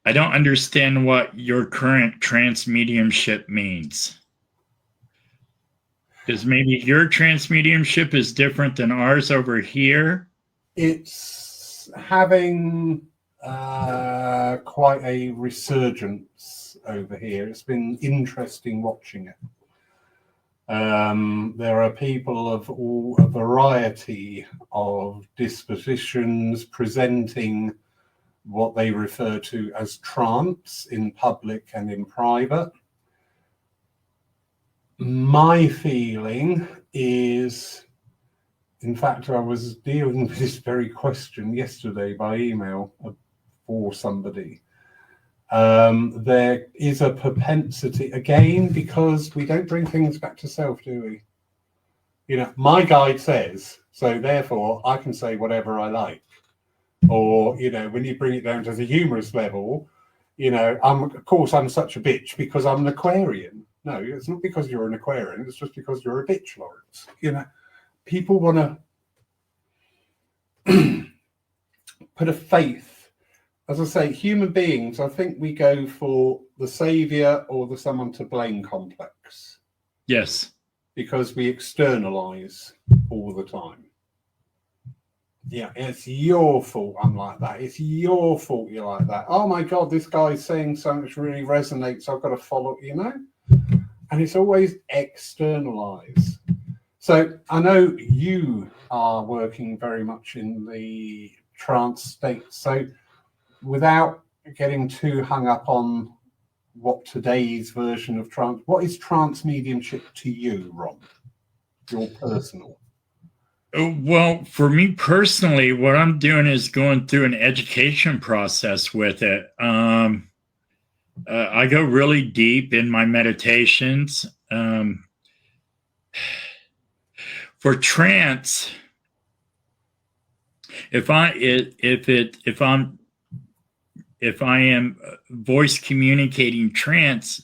I don't understand what your current trance mediumship means. Because maybe your trance mediumship is different than ours over here. It's having quite a resurgence over here. It's been interesting watching it. There are people of a variety of dispositions presenting what they refer to as trance in public and in private. My feeling is, in fact, I was dealing with this very question yesterday by email for somebody. There is a propensity, again, because we don't bring things back to self, do we? You know, my guide says, so therefore I can say whatever I like. Or, you know, when you bring it down to the humorous level, you know, of course I'm such a bitch because I'm an Aquarian. No, it's not because you're an Aquarian. It's just because you're a bitch, Lawrence. You know, people want to put a faith. As I say, human beings, I think we go for the savior or the someone to blame complex. Yes. Because we externalize all the time. Yeah, it's your fault I'm like that. It's your fault you're like that. Oh my God, this guy's saying something which really resonates. I've got to follow, you know? And it's always externalized. So I know you are working very much in the trance state. So without getting too hung up on what today's version of trance, what is trance mediumship to you, Ron? Your personal? Well, for me personally, what I'm doing is going through an education process with it. I go really deep in my meditations. For trance, if I am voice communicating trance,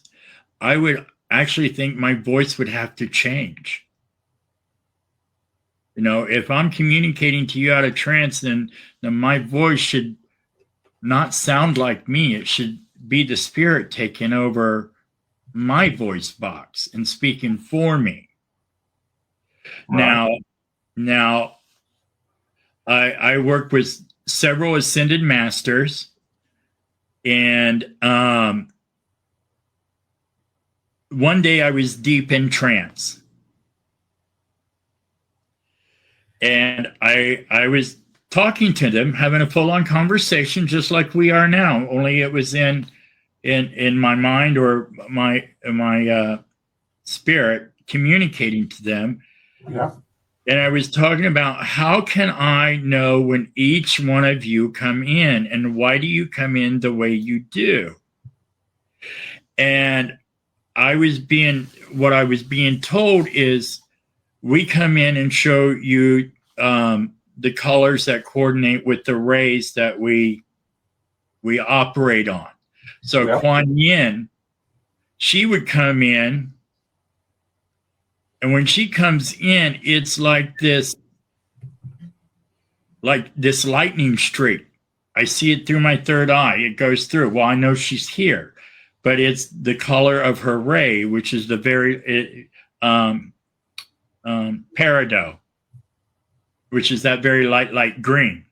I would actually think my voice would have to change. You know, if I'm communicating to you out of trance, then my voice should not sound like me. It should be the spirit taking over my voice box and speaking for me. Right. Now, I work with several ascended masters, and one day I was deep in trance. And I was talking to them, having a full-on conversation, just like we are now. Only it was in my mind or my spirit communicating to them. Yeah. And I was talking about how can I know when each one of you come in, and why do you come in the way you do? And what I was being told is, we come in and show you the colors that coordinate with the rays that we operate on. So yep. Kuan Yin, she would come in, and when she comes in, it's like this lightning streak. I see it through my third eye. It goes through. Well, I know she's here, but it's the color of her ray, which is the very peridot, which is that very light green.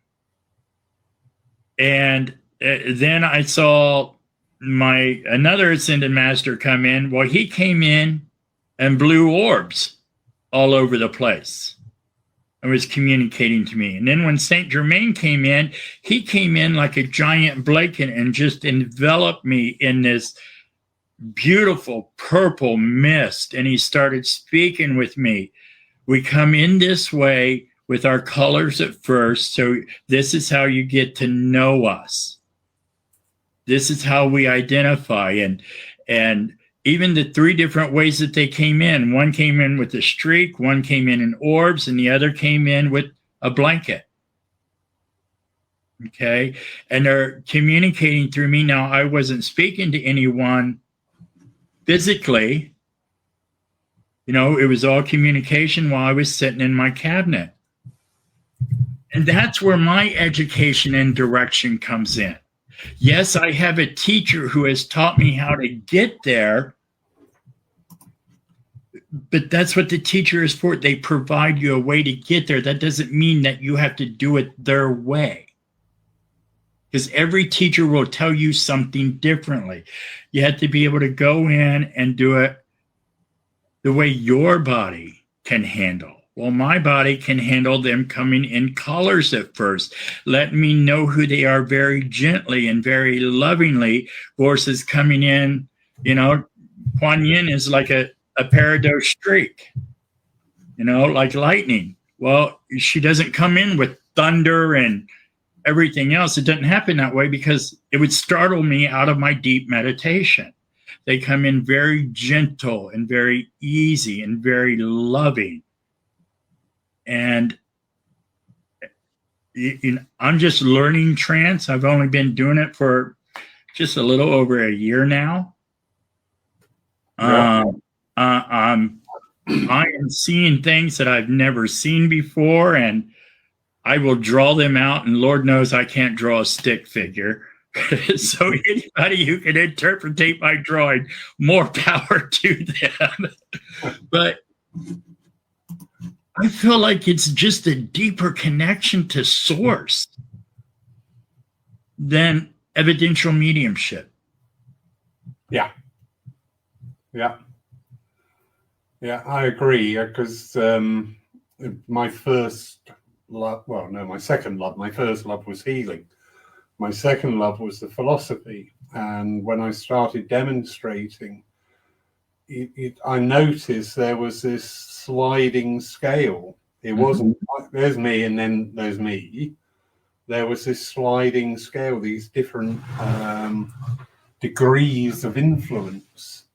And then I saw another ascended master come in. Well, he came in and blew orbs all over the place and was communicating to me. And then when Saint Germain came in, he came in like a giant blanket and just enveloped me in this beautiful purple mist. And he started speaking with me. We come in this way with our colors at first. So this is how you get to know us. This is how we identify. And even the three different ways that they came in. One came in with a streak, one came in orbs, and the other came in with a blanket. Okay. And they're communicating through me. Now, I wasn't speaking to anyone physically. You know, it was all communication while I was sitting in my cabinet. And that's where my education and direction comes in. Yes, I have a teacher who has taught me how to get there, but that's what the teacher is for. They provide you a way to get there. That doesn't mean that you have to do it their way, because every teacher will tell you something differently. You have to be able to go in and do it the way your body can handle. Well, my body can handle them coming in colors at first. Let me know who they are very gently and very lovingly versus coming in, you know, Kuan Yin is like a peridot streak, you know, like lightning. Well, she doesn't come in with thunder and everything else. It doesn't happen that way because it would startle me out of my deep meditation. They come in very gentle and very easy and very loving. And I'm just learning trance. I've only been doing it for just a little over a year now. Yeah. I am seeing things that I've never seen before, and I will draw them out, and Lord knows I can't draw a stick figure. So anybody who can interpretate my drawing, more power to them. But I feel like it's just a deeper connection to source than evidential mediumship. Yeah. Yeah. Yeah, I agree. Because my first love, well, no, my second love, my first love was healing. My second love was the philosophy. And when I started demonstrating, I noticed there was this sliding scale. It wasn't like there's me and then there's me. There was this sliding scale, these different degrees of influence.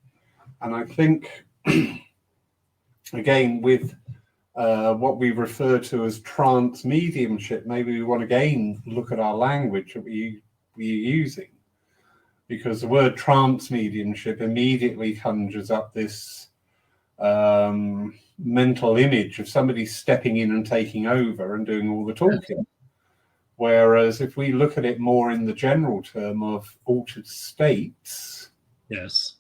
And I think, again, with what we refer to as trance mediumship, maybe we want to again look at our language that we're using. Because the word trance mediumship immediately conjures up this mental image of somebody stepping in and taking over and doing all the talking. Whereas if we look at it more in the general term of altered states, yes,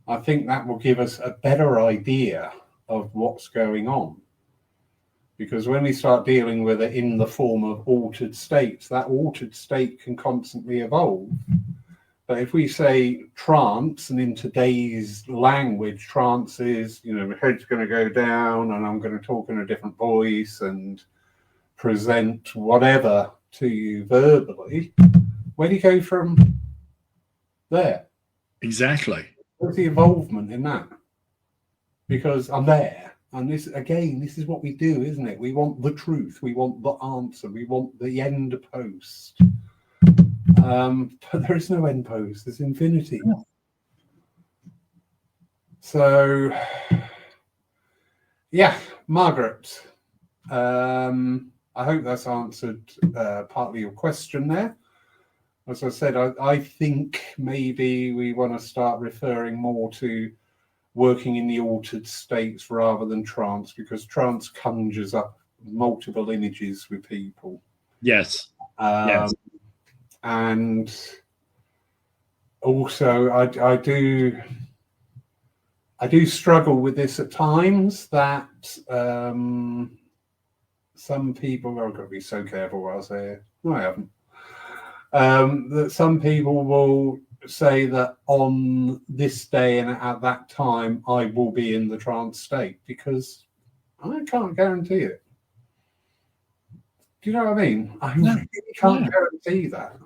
I think that will give us a better idea of what's going on. Because when we start dealing with it in the form of altered states, that altered state can constantly evolve. But if we say trance, and in today's language, trance is, you know, my head's going to go down and I'm going to talk in a different voice and present whatever to you verbally, where do you go from there? exactly. What's the involvement in that? Because I'm there. And this, again, this is what we do, isn't it? We want the truth. We want the answer. We want the end post. But there is no end post. There's infinity. So, yeah, Margaret, I hope that's answered partly your question there. As I said, I think maybe we want to start referring more to working in the altered states rather than trance, because trance conjures up multiple images with people. Yes. Yes. And also, I do struggle with this at times, that some people, I've got to be so careful what I say here. No, I haven't. That some people will say that on this day and at that time I will be in the trance state, because I can't guarantee it. Do you know what I mean? I really can't guarantee that.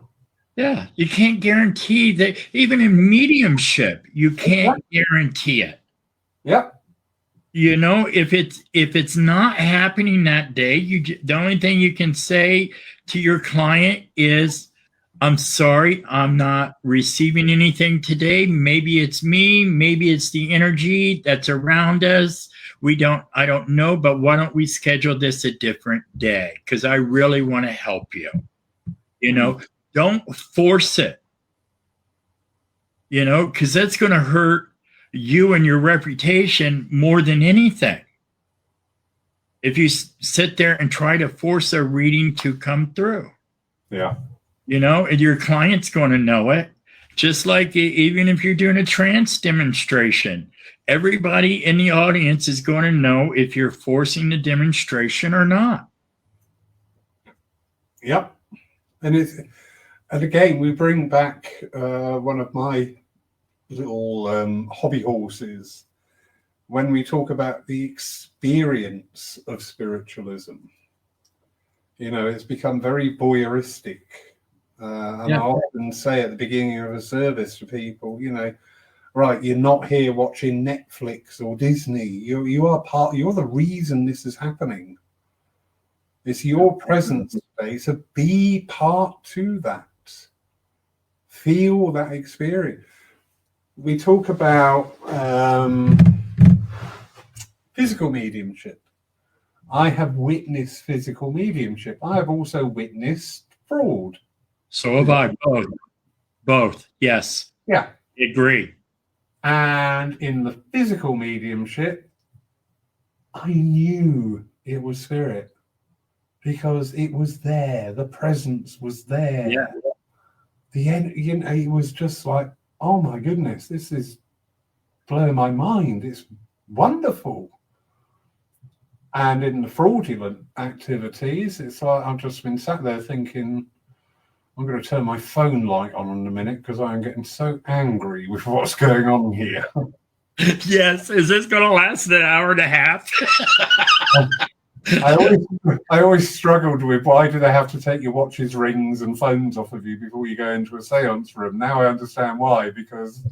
Yeah, you can't guarantee that. Even in mediumship, you can't guarantee it. Yep. You know, if it's not happening that day, the only thing you can say to your client is, "I'm sorry, I'm not receiving anything today. Maybe it's me, maybe it's the energy that's around us. I don't know, but why don't we schedule this a different day? Because I really want to help you." You know, don't force it. You know, because that's going to hurt you and your reputation more than anything. If you sit there and try to force a reading to come through. Yeah. You know, and your client's going to know it. Just like even if you're doing a trance demonstration, everybody in the audience is going to know if you're forcing the demonstration or not. Yep. And again, we bring back one of my little hobby horses when we talk about the experience of spiritualism. You know, it's become very voyeuristic. And I often say at the beginning of a service to people, you know, right, you're not here watching Netflix or Disney. You're the reason this is happening. It's your presence today, so be part to that. Feel that experience. We talk about physical mediumship. I have witnessed physical mediumship. I have also witnessed fraud. So have I. Both. Yes. Yeah. Agree. And in the physical mediumship, I knew it was spirit, because it was there. The presence was there. Yeah. It was just like, oh my goodness, this is blowing my mind. It's wonderful. And in the fraudulent activities, it's like I've just been sat there thinking, I'm going to turn my phone light on in a minute, because I am getting so angry with what's going on here. Yes. Is this going to last an hour and a half? I always struggled with, why do they have to take your watches, rings, and phones off of you before you go into a seance room? Now I understand why, because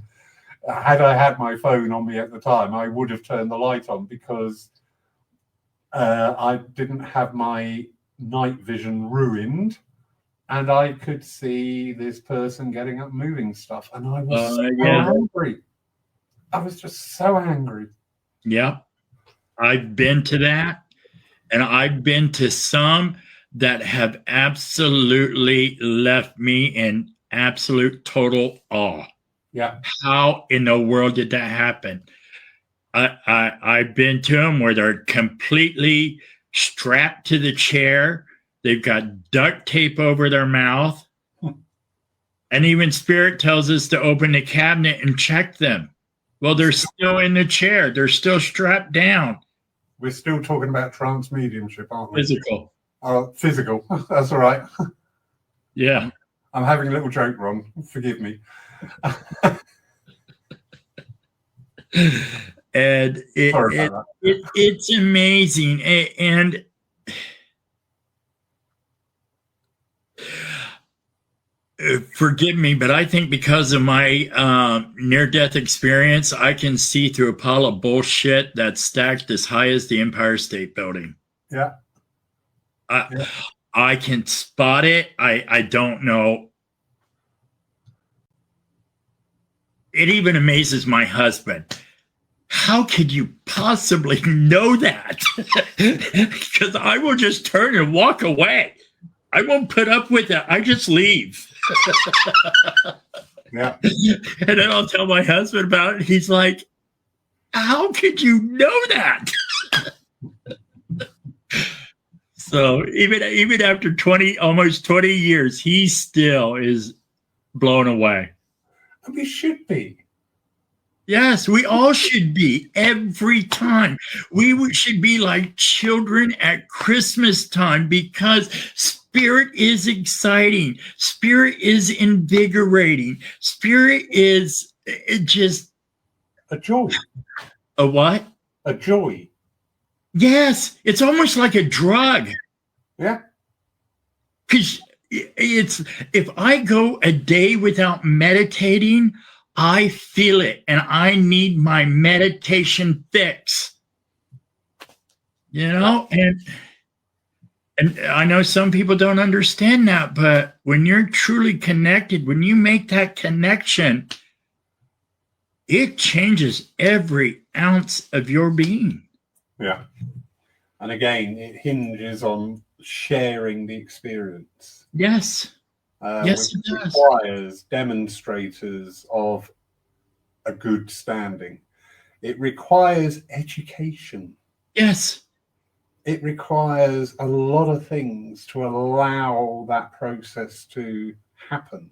had I had my phone on me at the time, I would have turned the light on, because I didn't have my night vision ruined, and I could see this person getting up, moving stuff, and I was angry. I was just so angry. Yeah. I've been to that. And I've been to some that have absolutely left me in absolute total awe. Yeah. How in the world did that happen? I've been to them where they're completely strapped to the chair. They've got duct tape over their mouth. And even Spirit tells us to open the cabinet and check them. Well, they're still in the chair. They're still strapped down. We're still talking about trance mediumship, aren't we? Physical. Physical. That's all right. Yeah. I'm having a little joke, Ron. Forgive me. And it's amazing. And forgive me, but I think because of my near-death experience, I can see through a pile of bullshit that's stacked as high as the Empire State Building. Yeah. I can spot it. I don't know. It even amazes my husband. How could you possibly know that? Because I will just turn and walk away. I won't put up with it. I just leave. Yeah. And then I'll tell my husband about it. He's like, how could you know that? So even after almost 20 years, he still is blown away. And we should be. Yes, we all should be every time. We should be like children at Christmas time because spirit is exciting. Spirit is invigorating. Spirit is just a joy. A what? A joy. Yes, it's almost like a drug. Yeah. Because if I go a day without meditating, I feel it, and I need my meditation fix. And I know some people don't understand that, but when you're truly connected, when you make that connection, it changes every ounce of your being. Yeah. And again, it hinges on sharing the experience. Yes. Yes, which it does. requires demonstrators of a good standing. It requires education. Yes. It requires a lot of things to allow that process to happen.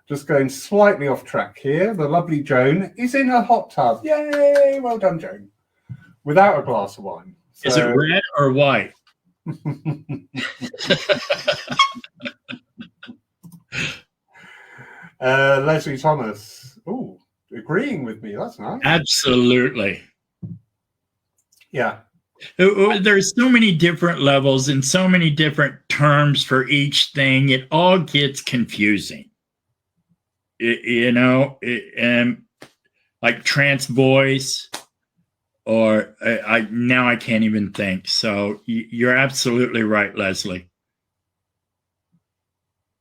Just going slightly off track here, the lovely Joan is in her hot tub. Yay! Well done, Joan. Without a glass of wine. Is it red or white? Leslie Thomas. Oh, agreeing with me. That's nice. Absolutely. Yeah. There's so many different levels and so many different terms for each thing. It all gets confusing. Like trance voice, or I can't even think. So you're absolutely right, Leslie.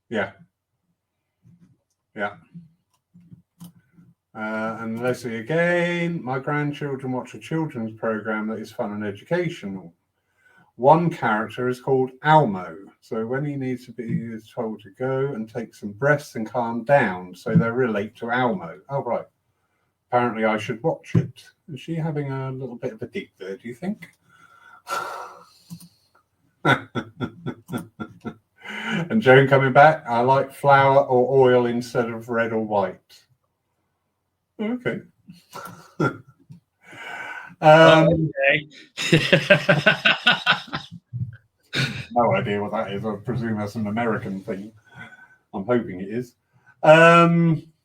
Yeah. Yeah. And Leslie again, my grandchildren watch a children's program that is fun and educational. One character is called Almo. So when he needs to be, he is told to go and take some breaths and calm down. So they relate to Almo. Oh, right. Apparently I should watch it. Is she having a little bit of a dip there, do you think? And Joan coming back, I like flour or oil instead of red or white. Okay. Okay. No idea what that is. I presume that's an American thing. I'm hoping it is.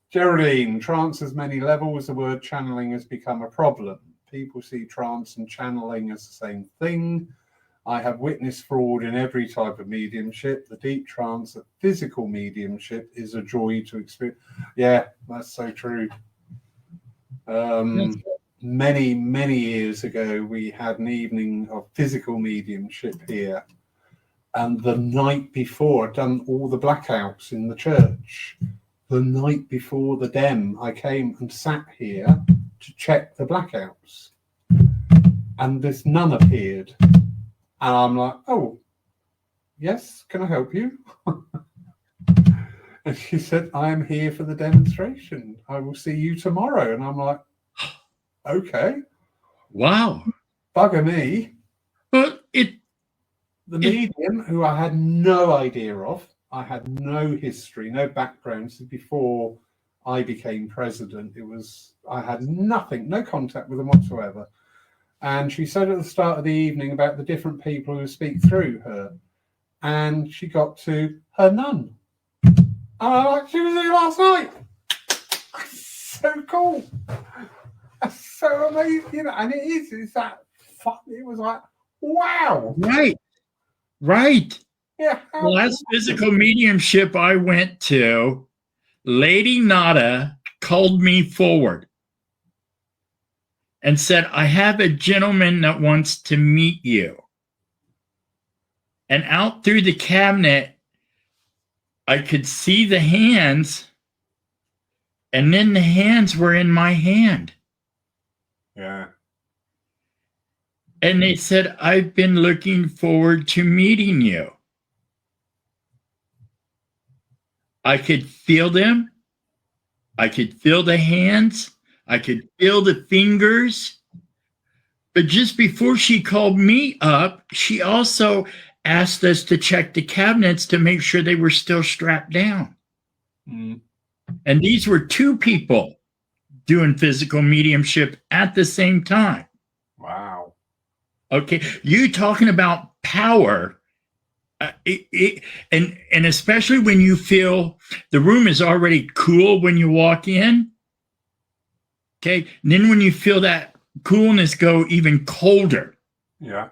Geraldine, trance has many levels. The word channeling has become a problem. People see trance and channeling as the same thing. I have witnessed fraud in every type of mediumship. The deep trance of physical mediumship is a joy to experience. Yeah, that's so true. Many, many years ago, we had an evening of physical mediumship here. And the night before, I'd done all the blackouts in the church. The night before the DEM, I came and sat here to check the blackouts. And this nun appeared. And I'm like, oh, yes, can I help you? And she said, I am here for the demonstration. I will see you tomorrow. And I'm like, okay. Wow. Bugger me. But the medium, who I had no idea of, I had no history, no background. So before I became president, I had nothing, no contact with them whatsoever. And she said at the start of the evening about the different people who speak through her. And she got to her nun. And I'm like, she was here last night. That's so cool. That's so amazing. And it's that fun. It was like, wow. Right. Yeah. The last physical mediumship I went to, Lady Nada called me forward and said, I have a gentleman that wants to meet you. And out through the cabinet, I could see the hands, and then the hands were in my hand. Yeah. And they said, I've been looking forward to meeting you. I could feel them. I could feel the hands. I could feel the fingers. But just before she called me up, she also asked us to check the cabinets to make sure they were still strapped down. Mm. And these were two people doing physical mediumship at the same time. Wow. Okay, you talking about power, and especially when you feel the room is already cool when you walk in. Okay, and then when you feel that coolness go even colder. Yeah.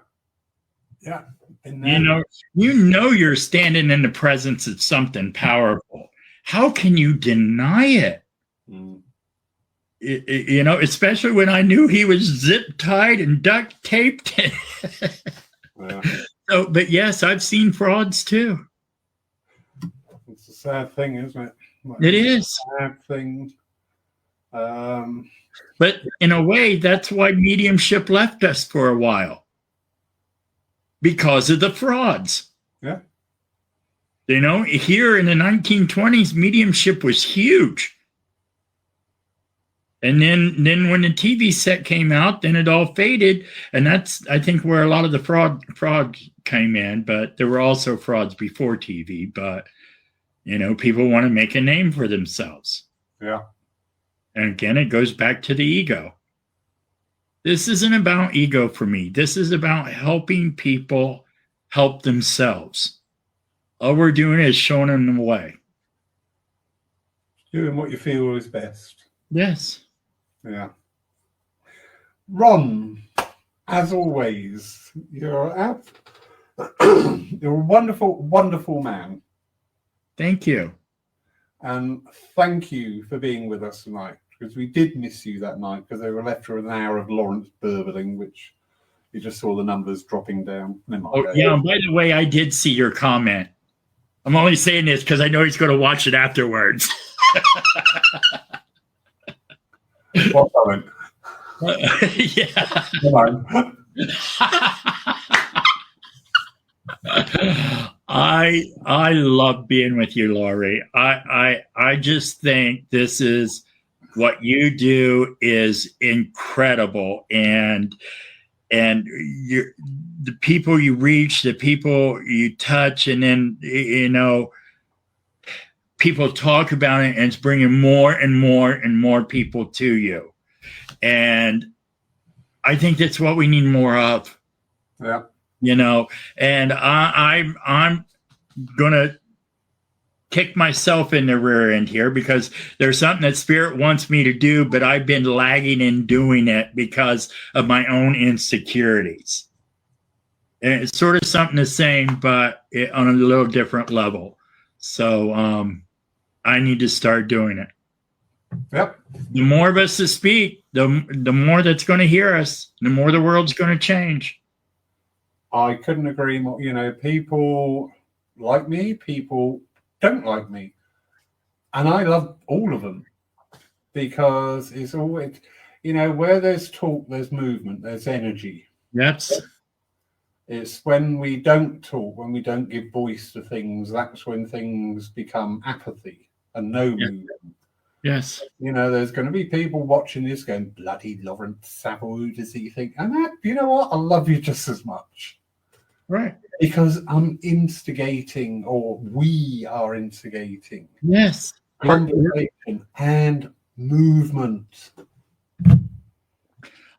Yeah. You know you're standing in the presence of something powerful. How can you deny it? Mm. Especially when I knew he was zip tied and duct taped. Yeah. So, but yes, I've seen frauds too. It's a sad thing, isn't it? It is a sad thing. But in a way, that's why mediumship left us for a while, because of the frauds. Yeah. Here in the 1920s, mediumship was huge. And then when the TV set came out, then it all faded. And that's, I think, where a lot of the fraud came in. But there were also frauds before TV. But, people want to make a name for themselves. Yeah. And again, it goes back to the ego. This isn't about ego for me. This is about helping people help themselves. All we're doing is showing them the way. Doing what you feel is best. Yes. Yeah. Ron, as always, you're a wonderful, wonderful man. Thank you. And thank you for being with us tonight, because we did miss you that night, because they were left for an hour of Lawrence burbling, which you just saw the numbers dropping down. Yeah, and by the way, I did see your comment. I'm only saying this because I know he's going to watch it afterwards. What comment? Yeah. I love being with you, Laurie. I just think this is what you do is incredible, and the people you reach, the people you touch, and then people talk about it, and it's bringing more and more and more people to you. And I think that's what we need more of. Yeah. And I'm gonna kick myself in the rear end here, because there's something that Spirit wants me to do, but I've been lagging in doing it because of my own insecurities. And it's sort of something the same, but on a little different level. So I need to start doing it. Yep. The more of us that speak, the more that's going to hear us, the more the world's going to change. I couldn't agree more. People like me, people don't like me. And I love all of them, because it's always, where there's talk, there's movement, there's energy. Yes. It's when we don't talk, when we don't give voice to things, that's when things become apathy and no movement. Yes. There's going to be people watching this going, bloody Lawrence Saville, who does he think? And that, you know what? I love you just as much. Right. Because I'm instigating, or we are instigating. Yes. Conversation and movement.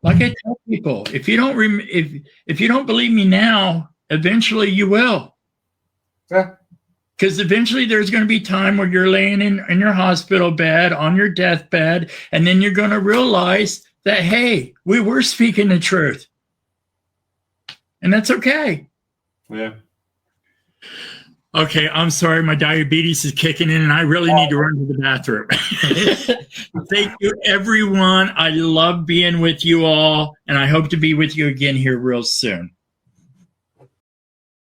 Like I tell people, if you don't if you don't believe me now, eventually you will. Yeah. Because eventually there's going to be time where you're laying in your hospital bed, on your deathbed, and then you're going to realize that, hey, we were speaking the truth. And that's okay. Yeah. Okay, I'm sorry, my diabetes is kicking in, and I really need to run to the bathroom. Thank you, everyone. I love being with you all, and I hope to be with you again here real soon.